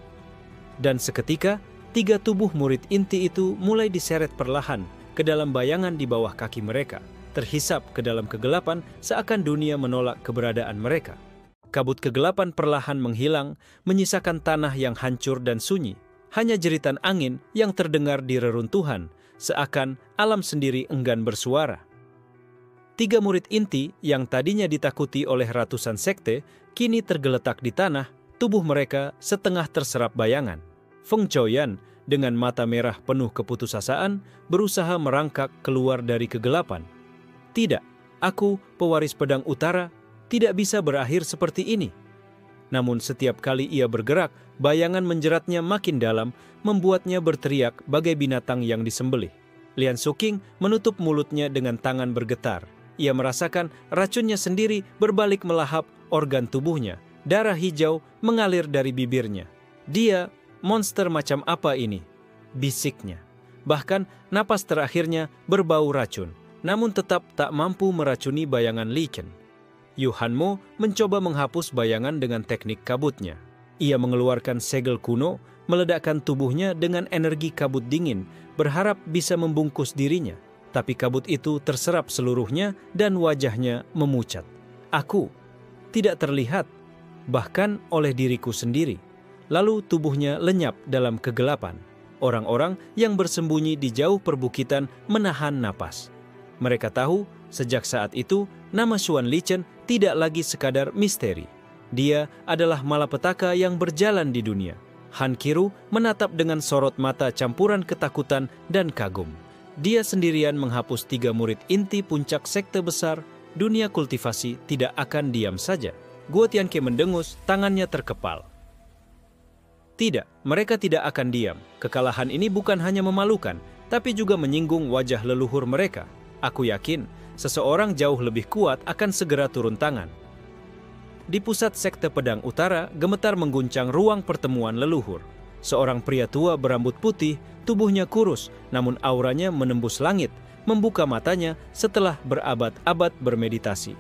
Dan seketika, 3 tubuh murid inti itu mulai diseret perlahan ke dalam bayangan di bawah kaki mereka, terhisap ke dalam kegelapan seakan dunia menolak keberadaan mereka. Kabut kegelapan perlahan menghilang, menyisakan tanah yang hancur dan sunyi. Hanya jeritan angin yang terdengar di reruntuhan, seakan alam sendiri enggan bersuara. 3 murid inti yang tadinya ditakuti oleh ratusan sekte, kini tergeletak di tanah, tubuh mereka setengah terserap bayangan. Feng Zhaoyan dengan mata merah penuh keputusasaan berusaha merangkak keluar dari kegelapan. Tidak, aku, pewaris pedang utara, tidak bisa berakhir seperti ini. Namun setiap kali ia bergerak, bayangan menjeratnya makin dalam, membuatnya berteriak bagai binatang yang disembelih. Lian Suking menutup mulutnya dengan tangan bergetar. Ia merasakan racunnya sendiri berbalik melahap organ tubuhnya. Darah hijau mengalir dari bibirnya. Dia, monster macam apa ini? Bisiknya. Bahkan napas terakhirnya berbau racun, namun tetap tak mampu meracuni bayangan Li Chen. Yu Hanmo mencoba menghapus bayangan dengan teknik kabutnya. Ia mengeluarkan segel kuno, meledakkan tubuhnya dengan energi kabut dingin, berharap bisa membungkus dirinya. Tapi kabut itu terserap seluruhnya dan wajahnya memucat. Aku tidak terlihat, bahkan oleh diriku sendiri. Lalu tubuhnya lenyap dalam kegelapan. Orang-orang yang bersembunyi di jauh perbukitan menahan napas. Mereka tahu sejak saat itu nama Xuan Lichen tidak lagi sekadar misteri. Dia adalah malapetaka yang berjalan di dunia. Han Qiru menatap dengan sorot mata campuran ketakutan dan kagum. Dia sendirian menghapus 3 murid inti puncak sekte besar. Dunia kultivasi tidak akan diam saja. Guo Tianke mendengus, tangannya terkepal. Tidak, mereka tidak akan diam. Kekalahan ini bukan hanya memalukan, tapi juga menyinggung wajah leluhur mereka. Aku yakin, seseorang jauh lebih kuat akan segera turun tangan. Di pusat sekte Pedang Utara, gemetar mengguncang ruang pertemuan leluhur. Seorang pria tua berambut putih, tubuhnya kurus, namun auranya menembus langit, membuka matanya setelah berabad-abad bermeditasi.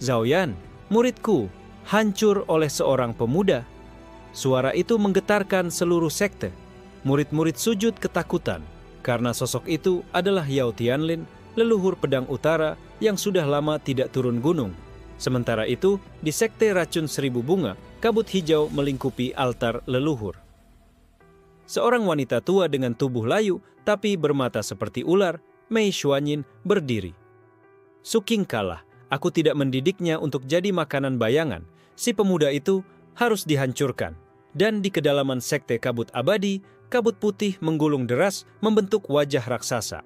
Zhao Yan, muridku, hancur oleh seorang pemuda. Suara itu menggetarkan seluruh sekte. Murid-murid sujud ketakutan, karena sosok itu adalah Yao Tianlin, leluhur Pedang Utara yang sudah lama tidak turun gunung. Sementara itu, di sekte Racun Seribu Bunga, kabut hijau melingkupi altar leluhur. Seorang wanita tua dengan tubuh layu, tapi bermata seperti ular, Mei Xuanyin, berdiri. Suking kalah, aku tidak mendidiknya untuk jadi makanan bayangan. Si pemuda itu harus dihancurkan. Dan di kedalaman sekte kabut abadi, kabut putih menggulung deras membentuk wajah raksasa.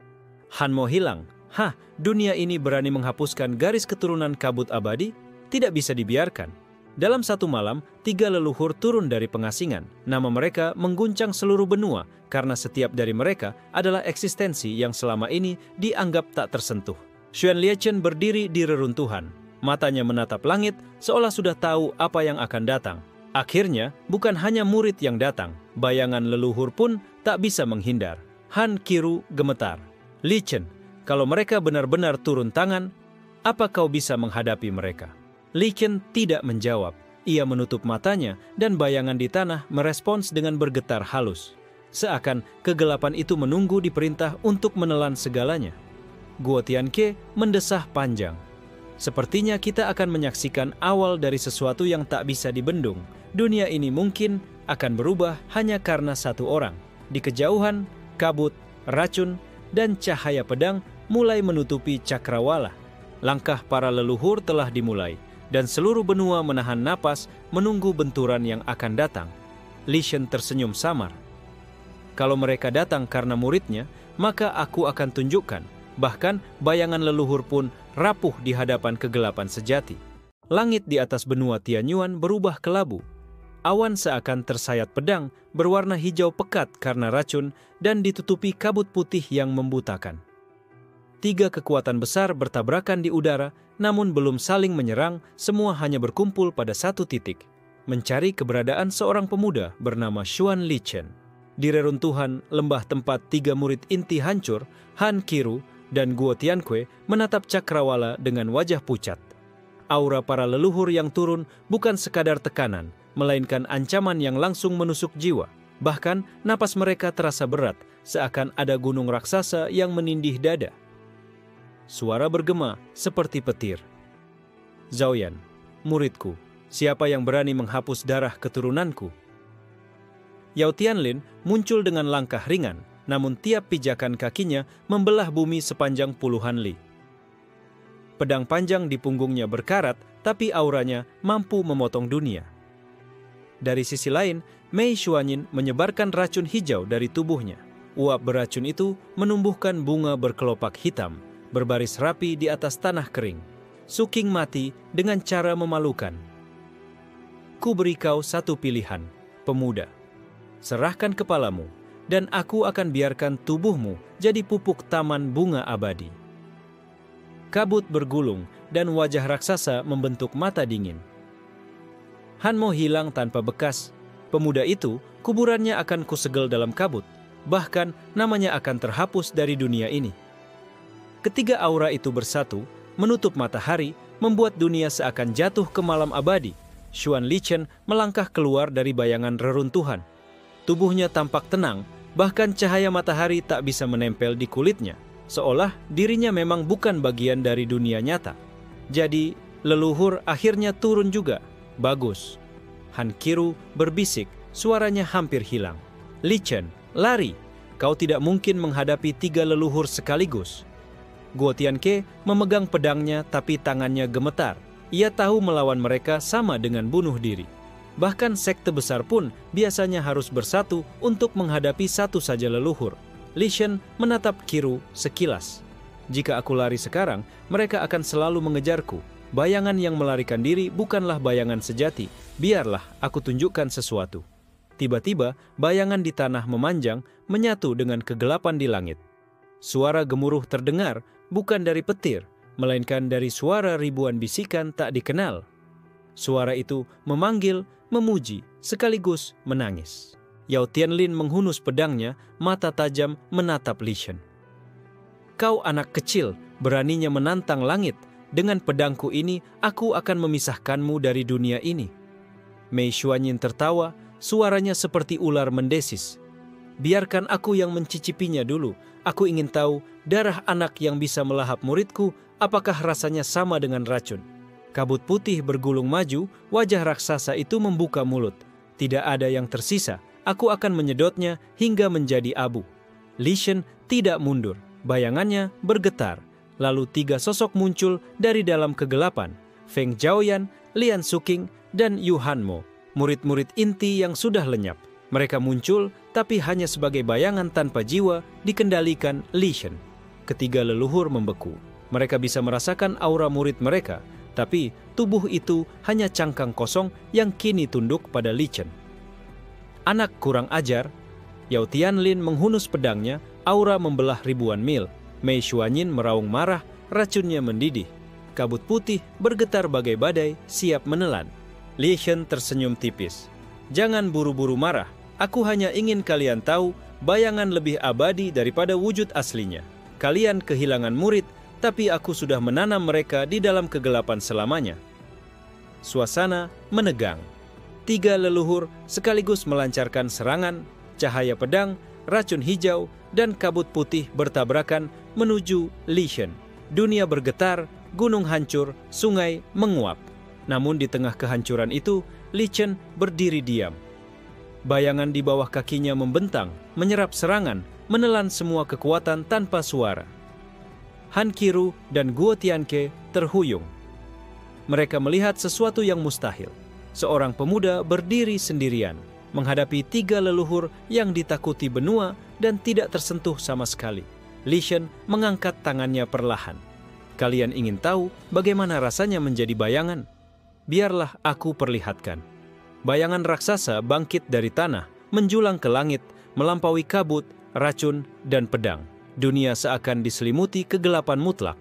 Hanmo hilang. Hah, dunia ini berani menghapuskan garis keturunan kabut abadi? Tidak bisa dibiarkan. Dalam satu malam, 3 leluhur turun dari pengasingan. Nama mereka mengguncang seluruh benua karena setiap dari mereka adalah eksistensi yang selama ini dianggap tak tersentuh. Xuan Lichen berdiri di reruntuhan. Matanya menatap langit seolah sudah tahu apa yang akan datang. Akhirnya, bukan hanya murid yang datang, bayangan leluhur pun tak bisa menghindar. Han Qiru gemetar. Li Chen, kalau mereka benar-benar turun tangan, apa kau bisa menghadapi mereka? Li Chen tidak menjawab. Ia menutup matanya dan bayangan di tanah merespons dengan bergetar halus. Seakan kegelapan itu menunggu diperintah untuk menelan segalanya. Guo Tianke mendesah panjang. Sepertinya kita akan menyaksikan awal dari sesuatu yang tak bisa dibendung. Dunia ini mungkin akan berubah hanya karena satu orang. Di kejauhan, kabut, racun, dan cahaya pedang mulai menutupi cakrawala. Langkah para leluhur telah dimulai, dan seluruh benua menahan napas menunggu benturan yang akan datang. Li Chen tersenyum samar. Kalau mereka datang karena muridnya, maka aku akan tunjukkan. Bahkan bayangan leluhur pun rapuh di hadapan kegelapan sejati. Langit di atas benua Tianyuan berubah kelabu. Awan seakan tersayat pedang, berwarna hijau pekat karena racun, dan ditutupi kabut putih yang membutakan. 3 kekuatan besar bertabrakan di udara, namun belum saling menyerang, semua hanya berkumpul pada satu titik, mencari keberadaan seorang pemuda bernama Xuan Lichen. Di reruntuhan lembah tempat 3 murid inti hancur, Han Qiru dan Guo Tianque menatap cakrawala dengan wajah pucat. Aura para leluhur yang turun bukan sekadar tekanan, melainkan ancaman yang langsung menusuk jiwa. Bahkan napas mereka terasa berat, seakan ada gunung raksasa yang menindih dada. Suara bergema seperti petir. Zhao Yan, muridku, siapa yang berani menghapus darah keturunanku? Yao Tianlin muncul dengan langkah ringan, namun tiap pijakan kakinya membelah bumi sepanjang puluhan li. Pedang panjang di punggungnya berkarat, tapi auranya mampu memotong dunia. Dari sisi lain, Mei Xuanyin menyebarkan racun hijau dari tubuhnya. Uap beracun itu menumbuhkan bunga berkelopak hitam, berbaris rapi di atas tanah kering. Suking mati dengan cara memalukan. Ku beri kau satu pilihan, pemuda. Serahkan kepalamu, dan aku akan biarkan tubuhmu jadi pupuk taman bunga abadi. Kabut bergulung, dan wajah raksasa membentuk mata dingin. Hanmo hilang tanpa bekas. Pemuda itu, kuburannya akan kusegel dalam kabut. bahkan namanya akan terhapus dari dunia ini. Ketiga aura itu bersatu, menutup matahari, membuat dunia seakan jatuh ke malam abadi. Xuan Lichen melangkah keluar dari bayangan reruntuhan. Tubuhnya tampak tenang, bahkan cahaya matahari tak bisa menempel di kulitnya, seolah dirinya memang bukan bagian dari dunia nyata. Jadi, leluhur akhirnya turun juga. Bagus. Han Qiru berbisik, suaranya hampir hilang. Lichen, lari. Kau tidak mungkin menghadapi 3 leluhur sekaligus. Guo Tianke memegang pedangnya tapi tangannya gemetar. Ia tahu melawan mereka sama dengan bunuh diri. Bahkan sekte besar pun biasanya harus bersatu untuk menghadapi satu saja leluhur. Li Shen menatap Qiru sekilas. Jika aku lari sekarang, mereka akan selalu mengejarku. Bayangan yang melarikan diri bukanlah bayangan sejati. Biarlah aku tunjukkan sesuatu. Tiba-tiba, bayangan di tanah memanjang, menyatu dengan kegelapan di langit. Suara gemuruh terdengar, bukan dari petir, melainkan dari suara ribuan bisikan tak dikenal. Suara itu memanggil, memuji, sekaligus menangis. Yao Tianlin menghunus pedangnya, mata tajam menatap Li Shen. Kau anak kecil, beraninya menantang langit. Dengan pedangku ini, aku akan memisahkanmu dari dunia ini. Mei Xuanyin tertawa, suaranya seperti ular mendesis. Biarkan aku yang mencicipinya dulu. Aku ingin tahu darah anak yang bisa melahap muridku, apakah rasanya sama dengan racun. Kabut putih bergulung maju, wajah raksasa itu membuka mulut. Tidak ada yang tersisa, aku akan menyedotnya hingga menjadi abu. Li Shen tidak mundur, bayangannya bergetar. Lalu 3 sosok muncul dari dalam kegelapan. Feng Zhaoyan, Lian Suking, dan Yu Hanmo, murid-murid inti yang sudah lenyap. Mereka muncul, tapi hanya sebagai bayangan tanpa jiwa, dikendalikan Li Shen. Ketiga leluhur membeku. Mereka bisa merasakan aura murid mereka, tapi tubuh itu hanya cangkang kosong yang kini tunduk pada Li Shen. Anak kurang ajar. Yao Tianlin menghunus pedangnya, aura membelah ribuan mil. Mei Xuanyin meraung marah, racunnya mendidih. Kabut putih bergetar bagai badai, siap menelan. Li Shen tersenyum tipis. Jangan buru-buru marah, aku hanya ingin kalian tahu bayangan lebih abadi daripada wujud aslinya. Kalian kehilangan murid, tapi aku sudah menanam mereka di dalam kegelapan selamanya. Suasana menegang. 3 leluhur sekaligus melancarkan serangan, cahaya pedang, racun hijau, dan kabut putih bertabrakan menuju Li Shen. Dunia bergetar, gunung hancur, sungai menguap. Namun di tengah kehancuran itu, Li Shen berdiri diam. Bayangan di bawah kakinya membentang, menyerap serangan, menelan semua kekuatan tanpa suara. Han Qiru dan Guo Tianke terhuyung. Mereka melihat sesuatu yang mustahil. Seorang pemuda berdiri sendirian, menghadapi 3 leluhur yang ditakuti benua dan tidak tersentuh sama sekali. Li Shen mengangkat tangannya perlahan. Kalian ingin tahu bagaimana rasanya menjadi bayangan? Biarlah aku perlihatkan. Bayangan raksasa bangkit dari tanah, menjulang ke langit, melampaui kabut, racun, dan pedang. Dunia seakan diselimuti kegelapan mutlak.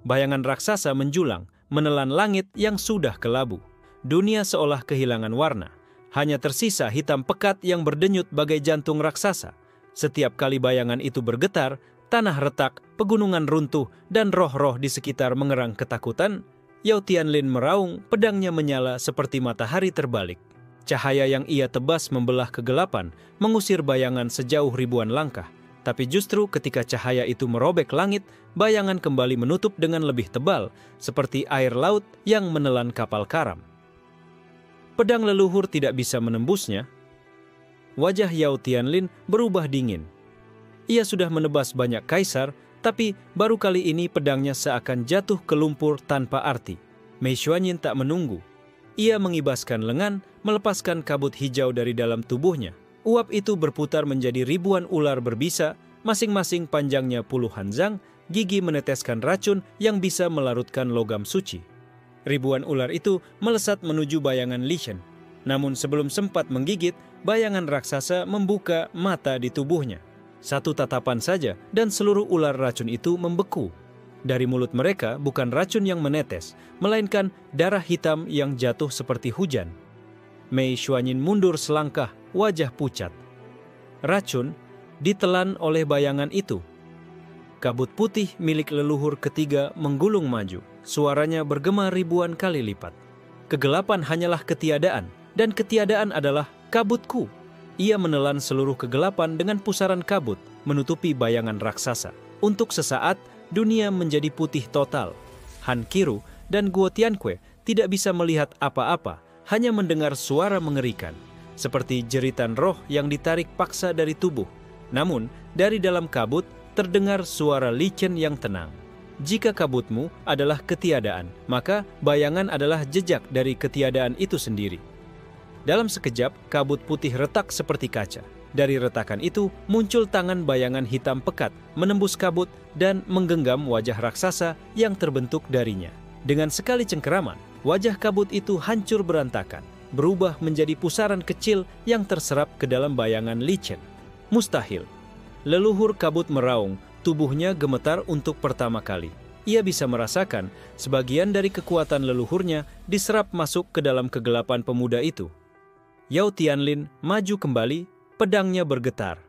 Bayangan raksasa menjulang, menelan langit yang sudah kelabu. Dunia seolah kehilangan warna. Hanya tersisa hitam pekat yang berdenyut bagai jantung raksasa. Setiap kali bayangan itu bergetar, tanah retak, pegunungan runtuh, dan roh-roh di sekitar mengerang ketakutan. Yao Tianlin meraung, pedangnya menyala seperti matahari terbalik. Cahaya yang ia tebas membelah kegelapan, mengusir bayangan sejauh ribuan langkah. Tapi justru ketika cahaya itu merobek langit, bayangan kembali menutup dengan lebih tebal, seperti air laut yang menelan kapal karam. Pedang leluhur tidak bisa menembusnya. Wajah Yao Tianlin berubah dingin. Ia sudah menebas banyak kaisar, tapi baru kali ini pedangnya seakan jatuh ke lumpur tanpa arti. Mei Xuanyin tak menunggu. Ia mengibaskan lengan, melepaskan kabut hijau dari dalam tubuhnya. Uap itu berputar menjadi ribuan ular berbisa, masing-masing panjangnya puluhan zang, gigi meneteskan racun yang bisa melarutkan logam suci. Ribuan ular itu melesat menuju bayangan Li Shen. Namun sebelum sempat menggigit, bayangan raksasa membuka mata di tubuhnya. Satu tatapan saja dan seluruh ular racun itu membeku. Dari mulut mereka bukan racun yang menetes, melainkan darah hitam yang jatuh seperti hujan. Mei Xuanyin mundur selangkah, wajah pucat. Racun, ditelan oleh bayangan itu. Kabut putih milik leluhur ketiga menggulung maju. Suaranya bergema ribuan kali lipat. Kegelapan hanyalah ketiadaan, dan ketiadaan adalah kabutku. Ia menelan seluruh kegelapan dengan pusaran kabut, menutupi bayangan raksasa. Untuk sesaat, dunia menjadi putih total. Han Qiru dan Guo Tianque tidak bisa melihat apa-apa, hanya mendengar suara mengerikan, seperti jeritan roh yang ditarik paksa dari tubuh. Namun, dari dalam kabut, terdengar suara Li Chen yang tenang. Jika kabutmu adalah ketiadaan, maka bayangan adalah jejak dari ketiadaan itu sendiri. Dalam sekejap, kabut putih retak seperti kaca. Dari retakan itu, muncul tangan bayangan hitam pekat, menembus kabut dan menggenggam wajah raksasa yang terbentuk darinya. Dengan sekali cengkeraman, wajah kabut itu hancur berantakan, berubah menjadi pusaran kecil yang terserap ke dalam bayangan Li Chen. Mustahil. Leluhur kabut meraung, tubuhnya gemetar untuk pertama kali. Ia bisa merasakan sebagian dari kekuatan leluhurnya diserap masuk ke dalam kegelapan pemuda itu. Yao Tianlin maju kembali, pedangnya bergetar.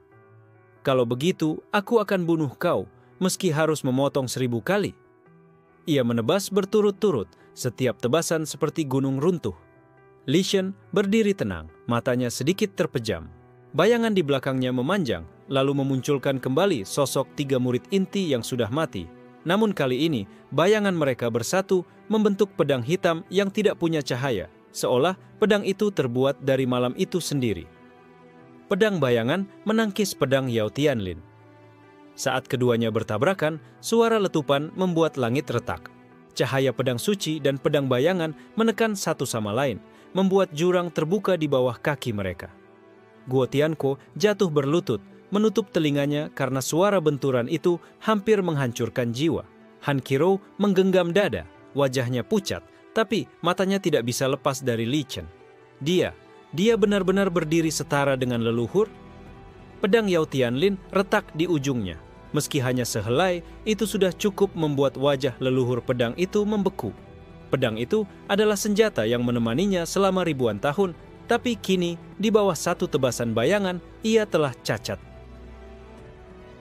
Kalau begitu, aku akan bunuh kau, meski harus memotong 1000 kali. Ia menebas berturut-turut, setiap tebasan seperti gunung runtuh. Li Shen berdiri tenang, matanya sedikit terpejam. Bayangan di belakangnya memanjang, lalu memunculkan kembali sosok 3 murid inti yang sudah mati. Namun kali ini, bayangan mereka bersatu membentuk pedang hitam yang tidak punya cahaya, seolah pedang itu terbuat dari malam itu sendiri. Pedang bayangan menangkis pedang Yao Tianlin. Saat keduanya bertabrakan, suara letupan membuat langit retak. Cahaya pedang suci dan pedang bayangan menekan satu sama lain, membuat jurang terbuka di bawah kaki mereka. Guo Tianque jatuh berlutut, menutup telinganya karena suara benturan itu hampir menghancurkan jiwa. Han Qiru menggenggam dada, wajahnya pucat, tapi matanya tidak bisa lepas dari Li Chen. Dia benar-benar berdiri setara dengan leluhur. Pedang Yao Tianlin retak di ujungnya. Meski hanya sehelai, itu sudah cukup membuat wajah leluhur pedang itu membeku. Pedang itu adalah senjata yang menemaninya selama ribuan tahun, tapi kini di bawah satu tebasan bayangan, ia telah cacat.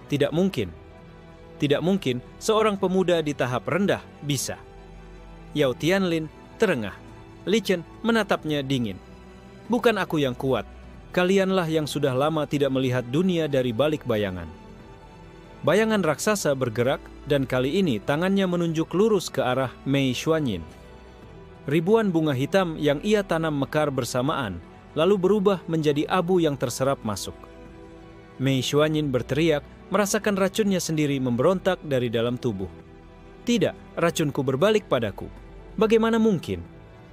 Tidak mungkin seorang pemuda di tahap rendah bisa. Yao Tianlin terengah. Li Chen menatapnya dingin. Bukan aku yang kuat, kalianlah yang sudah lama tidak melihat dunia dari balik bayangan. Bayangan raksasa bergerak dan kali ini tangannya menunjuk lurus ke arah Mei Xuanyin. Ribuan bunga hitam yang ia tanam mekar bersamaan, lalu berubah menjadi abu yang terserap masuk. Mei Xuanyin berteriak, merasakan racunnya sendiri memberontak dari dalam tubuh. Tidak, racunku berbalik padaku. Bagaimana mungkin?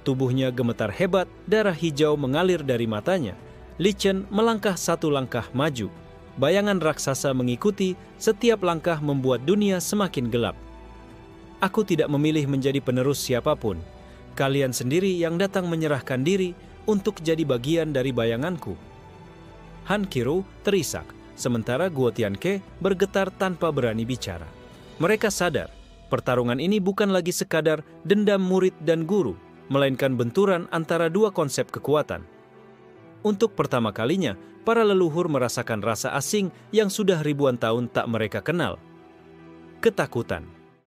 Tubuhnya gemetar hebat, darah hijau mengalir dari matanya. Li Chen melangkah satu langkah maju. Bayangan raksasa mengikuti, setiap langkah membuat dunia semakin gelap. Aku tidak memilih menjadi penerus siapapun. Kalian sendiri yang datang menyerahkan diri untuk jadi bagian dari bayanganku. Han Qiru terisak, sementara Guo Tianque bergetar tanpa berani bicara. Mereka sadar, pertarungan ini bukan lagi sekadar dendam murid dan guru, melainkan benturan antara dua konsep kekuatan. Untuk pertama kalinya, para leluhur merasakan rasa asing yang sudah ribuan tahun tak mereka kenal. Ketakutan.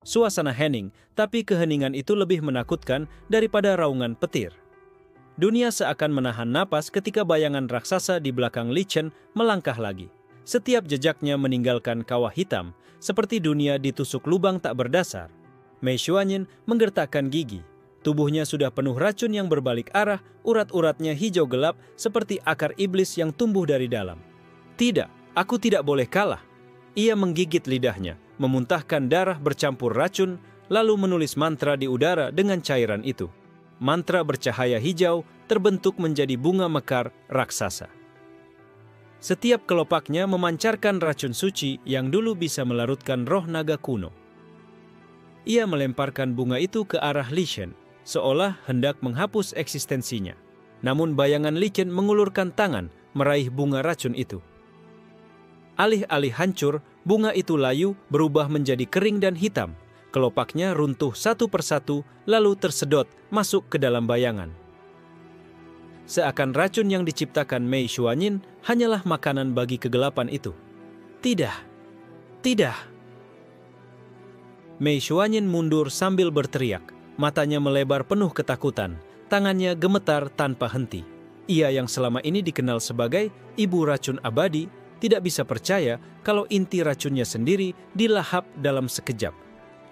Suasana hening, tapi keheningan itu lebih menakutkan daripada raungan petir. Dunia seakan menahan napas ketika bayangan raksasa di belakang Li Chen melangkah lagi. Setiap jejaknya meninggalkan kawah hitam, seperti dunia ditusuk lubang tak berdasar. Mei Xuanyin menggertakkan gigi. Tubuhnya sudah penuh racun yang berbalik arah, urat-uratnya hijau gelap seperti akar iblis yang tumbuh dari dalam. Tidak, aku tidak boleh kalah. Ia menggigit lidahnya, memuntahkan darah bercampur racun, lalu menulis mantra di udara dengan cairan itu. Mantra bercahaya hijau terbentuk menjadi bunga mekar raksasa. Setiap kelopaknya memancarkan racun suci yang dulu bisa melarutkan roh naga kuno. Ia melemparkan bunga itu ke arah Li Shen, seolah hendak menghapus eksistensinya. Namun bayangan Li Chen mengulurkan tangan, meraih bunga racun itu. Alih-alih hancur, bunga itu layu berubah menjadi kering dan hitam. Kelopaknya runtuh satu persatu, lalu tersedot masuk ke dalam bayangan. Seakan racun yang diciptakan Mei Xuanyin hanyalah makanan bagi kegelapan itu. Tidak, tidak. Mei Xuanyin mundur sambil berteriak. Matanya melebar penuh ketakutan. Tangannya gemetar tanpa henti. Ia yang selama ini dikenal sebagai ibu racun abadi, tidak bisa percaya kalau inti racunnya sendiri dilahap dalam sekejap.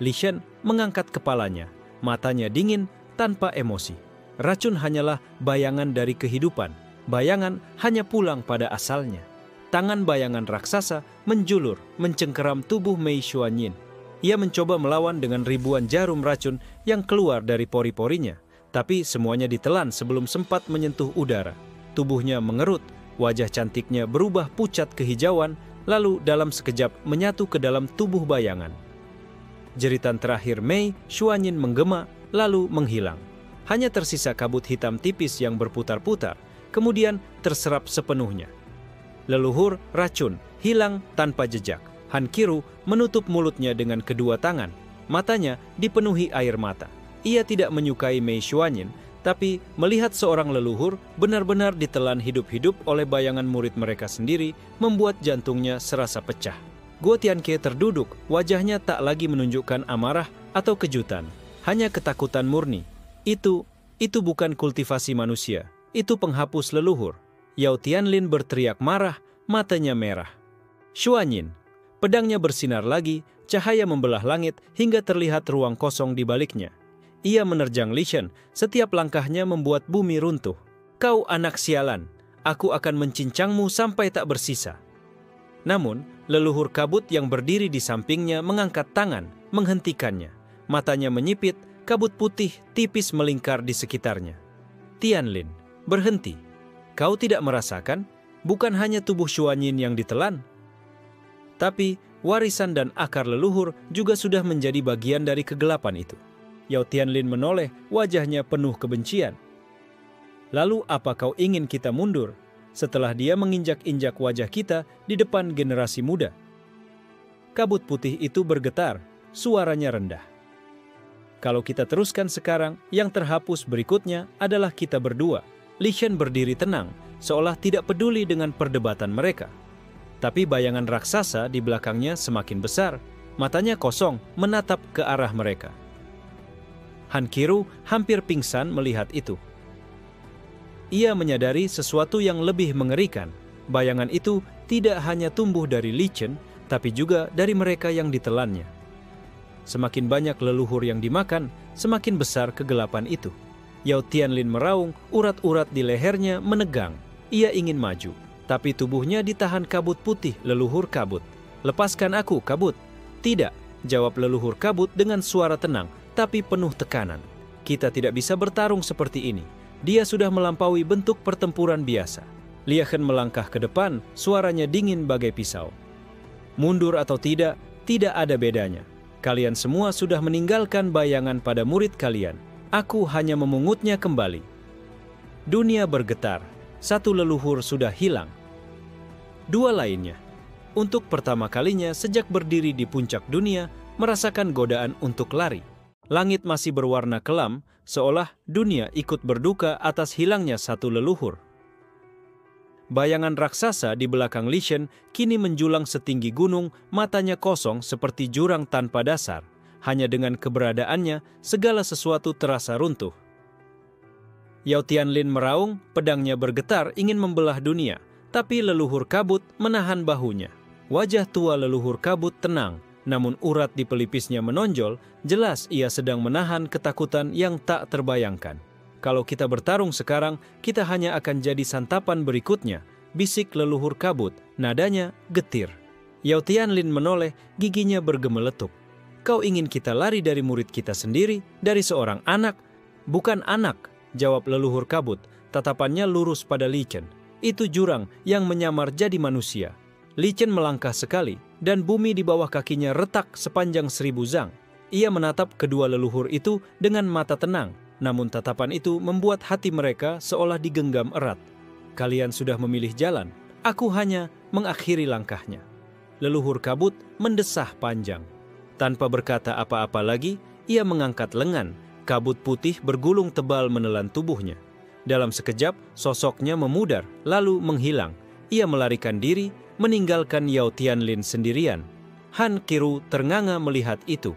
Li Shen mengangkat kepalanya. Matanya dingin tanpa emosi. Racun hanyalah bayangan dari kehidupan. Bayangan hanya pulang pada asalnya. Tangan bayangan raksasa menjulur, mencengkeram tubuh Mei Xuanyin. Ia mencoba melawan dengan ribuan jarum racun yang keluar dari pori-porinya. Tapi semuanya ditelan sebelum sempat menyentuh udara. Tubuhnya mengerut, wajah cantiknya berubah pucat kehijauan, lalu dalam sekejap menyatu ke dalam tubuh bayangan. Jeritan terakhir Mei Xuanyin menggema, lalu menghilang. Hanya tersisa kabut hitam tipis yang berputar-putar, kemudian terserap sepenuhnya. Leluhur racun hilang tanpa jejak. Han Qiru menutup mulutnya dengan kedua tangan. Matanya dipenuhi air mata. Ia tidak menyukai Mei Xuanyin, tapi melihat seorang leluhur benar-benar ditelan hidup-hidup oleh bayangan murid mereka sendiri membuat jantungnya serasa pecah. Guo Tianke terduduk, wajahnya tak lagi menunjukkan amarah atau kejutan, hanya ketakutan murni. Itu bukan kultivasi manusia, itu penghapus leluhur. Yao Tianlin berteriak marah, matanya merah. Xuanyin, pedangnya bersinar lagi, cahaya membelah langit hingga terlihat ruang kosong di baliknya. Ia menerjang Li Shen, setiap langkahnya membuat bumi runtuh. Kau anak sialan, aku akan mencincangmu sampai tak bersisa. Namun, leluhur kabut yang berdiri di sampingnya mengangkat tangan, menghentikannya. Matanya menyipit, kabut putih tipis melingkar di sekitarnya. Tianlin, berhenti. Kau tidak merasakan, bukan hanya tubuh Xuanyin yang ditelan, tapi warisan dan akar leluhur juga sudah menjadi bagian dari kegelapan itu. Yao Tianlin menoleh, wajahnya penuh kebencian. Lalu apa kau ingin kita mundur setelah dia menginjak-injak wajah kita di depan generasi muda? Kabut putih itu bergetar, suaranya rendah. Kalau kita teruskan sekarang, yang terhapus berikutnya adalah kita berdua. Li Shen berdiri tenang, seolah tidak peduli dengan perdebatan mereka. Tapi bayangan raksasa di belakangnya semakin besar, matanya kosong menatap ke arah mereka. Han Qiru hampir pingsan melihat itu. Ia menyadari sesuatu yang lebih mengerikan. Bayangan itu tidak hanya tumbuh dari Li Chen, tapi juga dari mereka yang ditelannya. Semakin banyak leluhur yang dimakan, semakin besar kegelapan itu. Yao Tianlin meraung, urat-urat di lehernya menegang. Ia ingin maju, tapi tubuhnya ditahan kabut putih leluhur kabut. Lepaskan aku, kabut. Tidak, jawab leluhur kabut dengan suara tenang, tapi penuh tekanan. Kita tidak bisa bertarung seperti ini. Dia sudah melampaui bentuk pertempuran biasa. Li Shen melangkah ke depan, suaranya dingin bagai pisau. Mundur atau tidak ada bedanya. Kalian semua sudah meninggalkan bayangan pada murid kalian. Aku hanya memungutnya kembali. Dunia bergetar. Satu leluhur sudah hilang. Dua lainnya, untuk pertama kalinya sejak berdiri di puncak dunia, merasakan godaan untuk lari. Langit masih berwarna kelam, seolah dunia ikut berduka atas hilangnya satu leluhur. Bayangan raksasa di belakang Li Shen kini menjulang setinggi gunung, matanya kosong seperti jurang tanpa dasar. Hanya dengan keberadaannya, segala sesuatu terasa runtuh. Yao Tianlin meraung, pedangnya bergetar ingin membelah dunia, tapi leluhur kabut menahan bahunya. Wajah tua leluhur kabut tenang, namun urat di pelipisnya menonjol, jelas ia sedang menahan ketakutan yang tak terbayangkan. Kalau kita bertarung sekarang, kita hanya akan jadi santapan berikutnya, bisik leluhur kabut, nadanya getir. Yao Tianlin menoleh, giginya bergemeletup. Kau ingin kita lari dari murid kita sendiri, dari seorang anak? Bukan anak, jawab leluhur kabut, tatapannya lurus pada Li Chen. Itu jurang yang menyamar jadi manusia. Li Chen melangkah sekali, dan bumi di bawah kakinya retak sepanjang 1000 zang. Ia menatap kedua leluhur itu dengan mata tenang, namun tatapan itu membuat hati mereka seolah digenggam erat. Kalian sudah memilih jalan, aku hanya mengakhiri langkahnya. Leluhur kabut mendesah panjang. Tanpa berkata apa-apa lagi, ia mengangkat lengan. Kabut putih bergulung tebal menelan tubuhnya. Dalam sekejap, sosoknya memudar, lalu menghilang. ia melarikan diri, meninggalkan Yao Tianlin sendirian. Han Qiru ternganga melihat itu.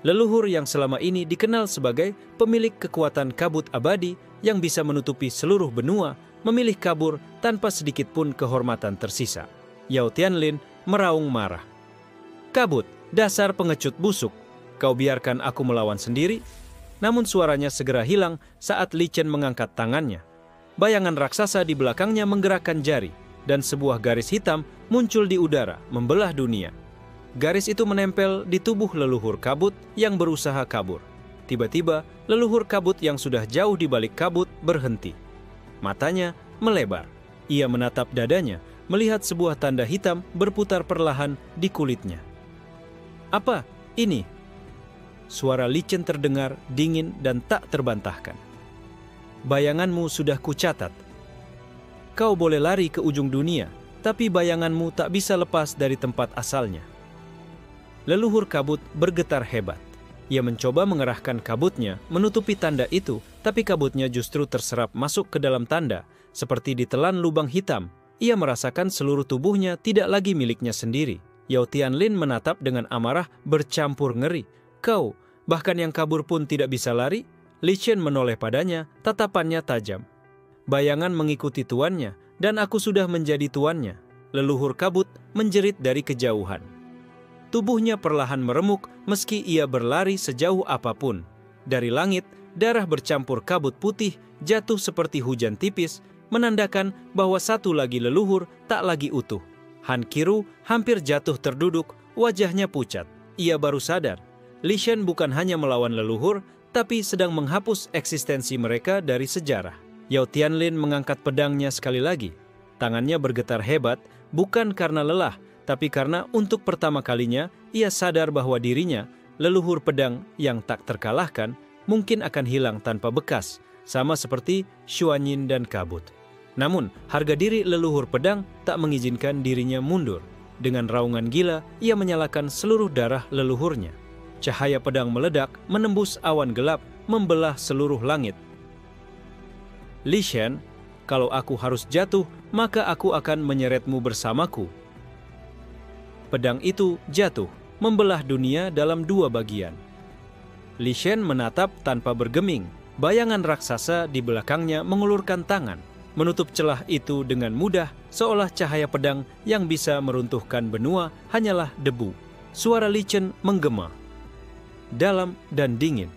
Leluhur yang selama ini dikenal sebagai pemilik kekuatan kabut abadi yang bisa menutupi seluruh benua, memilih kabur tanpa sedikit pun kehormatan tersisa. Yao Tianlin meraung marah. "Kabut, dasar pengecut busuk, kau biarkan aku melawan sendiri?" Namun suaranya segera hilang saat Li Chen mengangkat tangannya. Bayangan raksasa di belakangnya menggerakkan jari, dan sebuah garis hitam muncul di udara, membelah dunia. Garis itu menempel di tubuh leluhur kabut yang berusaha kabur. Tiba-tiba, leluhur kabut yang sudah jauh di balik kabut berhenti. Matanya melebar. Ia menatap dadanya, melihat sebuah tanda hitam berputar perlahan di kulitnya. "Apa ini?" Suara Li Chen terdengar dingin dan tak terbantahkan. "Bayanganmu sudah kucatat. Kau boleh lari ke ujung dunia, tapi bayanganmu tak bisa lepas dari tempat asalnya." Leluhur kabut bergetar hebat. Ia mencoba mengerahkan kabutnya menutupi tanda itu, tapi kabutnya justru terserap masuk ke dalam tanda, seperti ditelan lubang hitam. Ia merasakan seluruh tubuhnya tidak lagi miliknya sendiri. Yao Tianlin menatap dengan amarah bercampur ngeri. "Kau, bahkan yang kabur pun tidak bisa lari?" Li Chen menoleh padanya, tatapannya tajam. "Bayangan mengikuti tuannya, dan aku sudah menjadi tuannya." Leluhur kabut menjerit dari kejauhan. Tubuhnya perlahan meremuk meski ia berlari sejauh apapun. Dari langit, darah bercampur kabut putih jatuh seperti hujan tipis, menandakan bahwa satu lagi leluhur tak lagi utuh. Han Qiru hampir jatuh terduduk, wajahnya pucat. Ia baru sadar, Li Chen bukan hanya melawan leluhur, tapi sedang menghapus eksistensi mereka dari sejarah. Yao Tianlin mengangkat pedangnya sekali lagi. Tangannya bergetar hebat, bukan karena lelah, tapi karena untuk pertama kalinya ia sadar bahwa dirinya, leluhur pedang yang tak terkalahkan, mungkin akan hilang tanpa bekas, sama seperti Xuanyin dan kabut. Namun, harga diri leluhur pedang tak mengizinkan dirinya mundur. Dengan raungan gila, ia menyalakan seluruh darah leluhurnya. Cahaya pedang meledak, menembus awan gelap, membelah seluruh langit. "Li Chen, kalau aku harus jatuh, maka aku akan menyeretmu bersamaku." Pedang itu jatuh, membelah dunia dalam dua bagian. Li Chen menatap tanpa bergeming. Bayangan raksasa di belakangnya mengulurkan tangan, menutup celah itu dengan mudah, seolah cahaya pedang yang bisa meruntuhkan benua hanyalah debu. Suara Li Chen menggema, dalam dan dingin.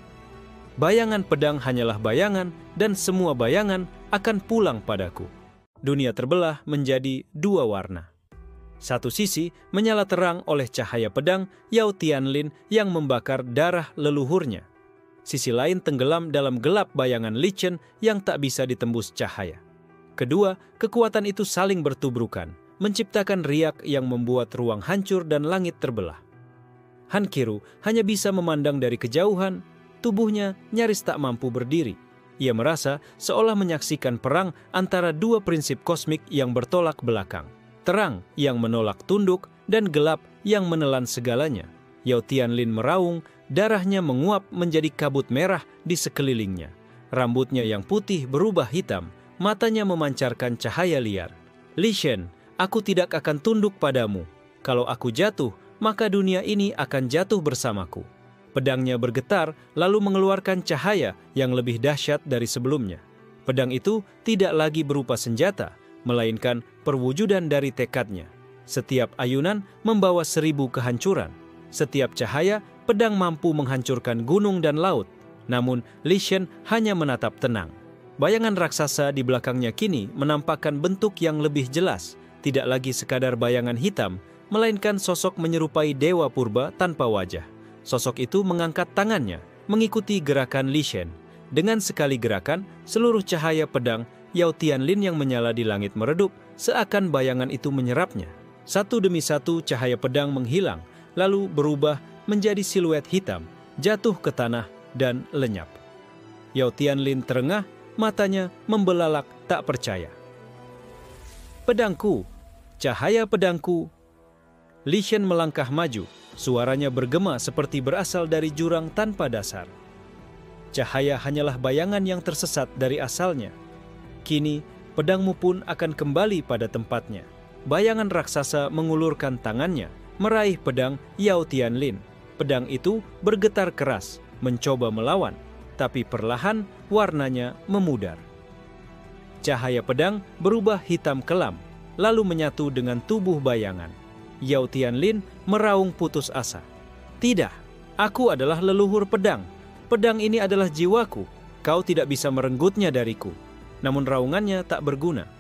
"Bayangan pedang hanyalah bayangan, dan semua bayangan akan pulang padaku." Dunia terbelah menjadi dua warna. Satu sisi menyala terang oleh cahaya pedang Yao Tianlin yang membakar darah leluhurnya. Sisi lain tenggelam dalam gelap bayangan Li Chen yang tak bisa ditembus cahaya. Kedua, kekuatan itu saling bertubrukan, menciptakan riak yang membuat ruang hancur dan langit terbelah. Han Qiru hanya bisa memandang dari kejauhan, tubuhnya nyaris tak mampu berdiri. Ia merasa seolah menyaksikan perang antara dua prinsip kosmik yang bertolak belakang. Terang yang menolak tunduk, dan gelap yang menelan segalanya. Yao Tianlin meraung, darahnya menguap menjadi kabut merah di sekelilingnya. Rambutnya yang putih berubah hitam, matanya memancarkan cahaya liar. "Li Chen, aku tidak akan tunduk padamu. Kalau aku jatuh, maka dunia ini akan jatuh bersamaku." Pedangnya bergetar, lalu mengeluarkan cahaya yang lebih dahsyat dari sebelumnya. Pedang itu tidak lagi berupa senjata, melainkan perwujudan dari tekadnya. Setiap ayunan membawa 1000 kehancuran. Setiap cahaya, pedang mampu menghancurkan gunung dan laut. Namun, Li Chen hanya menatap tenang. Bayangan raksasa di belakangnya kini menampakkan bentuk yang lebih jelas. Tidak lagi sekadar bayangan hitam, melainkan sosok menyerupai dewa purba tanpa wajah. Sosok itu mengangkat tangannya, mengikuti gerakan Li Chen. Dengan sekali gerakan, seluruh cahaya pedang Yao Tianlin yang menyala di langit meredup, seakan bayangan itu menyerapnya. Satu demi satu cahaya pedang menghilang, lalu berubah menjadi siluet hitam, jatuh ke tanah dan lenyap. Yao Tianlin terengah, matanya membelalak tak percaya. "Pedangku, cahaya pedangku." Li Chen melangkah maju, suaranya bergema seperti berasal dari jurang tanpa dasar. Cahaya hanyalah bayangan yang tersesat dari asalnya. Kini, pedangmu pun akan kembali pada tempatnya. Bayangan raksasa mengulurkan tangannya, meraih pedang Yao Tianlin. Pedang itu bergetar keras, mencoba melawan, tapi perlahan warnanya memudar. Cahaya pedang berubah hitam kelam, lalu menyatu dengan tubuh bayangan. Yao Tianlin meraung putus asa. "Tidak, aku adalah leluhur pedang. Pedang ini adalah jiwaku. Kau tidak bisa merenggutnya dariku." Namun raungannya tak berguna.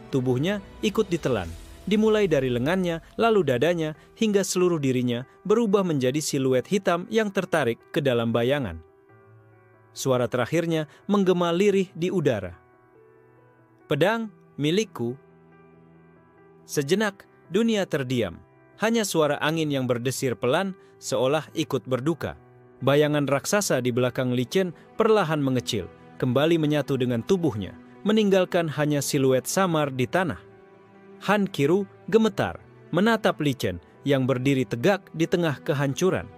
Tubuhnya ikut ditelan, dimulai dari lengannya, lalu dadanya, hingga seluruh dirinya berubah menjadi siluet hitam yang tertarik ke dalam bayangan. Suara terakhirnya menggema lirih di udara. "Pedang milikku." Sejenak, dunia terdiam. Hanya suara angin yang berdesir pelan, seolah ikut berduka. Bayangan raksasa di belakang Li Chen perlahan mengecil, kembali menyatu dengan tubuhnya, meninggalkan hanya siluet samar di tanah. Han Qiru gemetar, menatap Li Chen yang berdiri tegak di tengah kehancuran.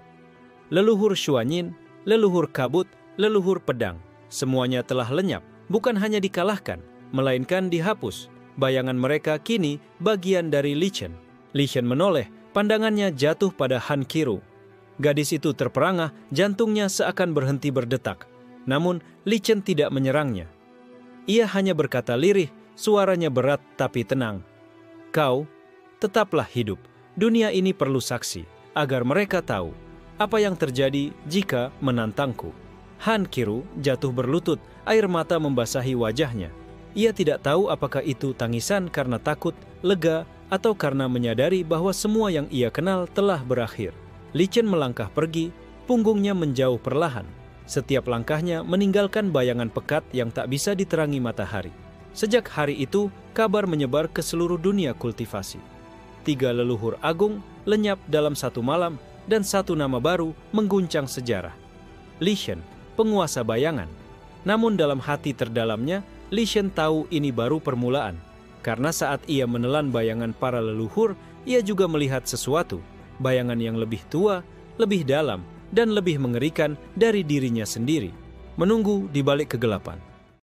Leluhur Xuanyin, leluhur kabut, leluhur pedang, semuanya telah lenyap, bukan hanya dikalahkan, melainkan dihapus. Bayangan mereka kini bagian dari Li Chen. Li Chen menoleh, pandangannya jatuh pada Han Qiru. Gadis itu terperangah, jantungnya seakan berhenti berdetak. Namun Li Chen tidak menyerangnya. Ia hanya berkata lirih, suaranya berat tapi tenang. "Kau tetaplah hidup. Dunia ini perlu saksi, agar mereka tahu apa yang terjadi jika menantangku." Han Qiru jatuh berlutut, air mata membasahi wajahnya. Ia tidak tahu apakah itu tangisan karena takut, lega, atau karena menyadari bahwa semua yang ia kenal telah berakhir. Li Chen melangkah pergi, punggungnya menjauh perlahan. Setiap langkahnya meninggalkan bayangan pekat yang tak bisa diterangi matahari. Sejak hari itu, kabar menyebar ke seluruh dunia kultivasi. 3 leluhur agung lenyap dalam satu malam, dan satu nama baru mengguncang sejarah. Li Chen, penguasa bayangan. Namun dalam hati terdalamnya, Li Chen tahu ini baru permulaan. Karena saat ia menelan bayangan para leluhur, ia juga melihat sesuatu. Bayangan yang lebih tua, lebih dalam, dan lebih mengerikan dari dirinya sendiri. Menunggu di balik kegelapan.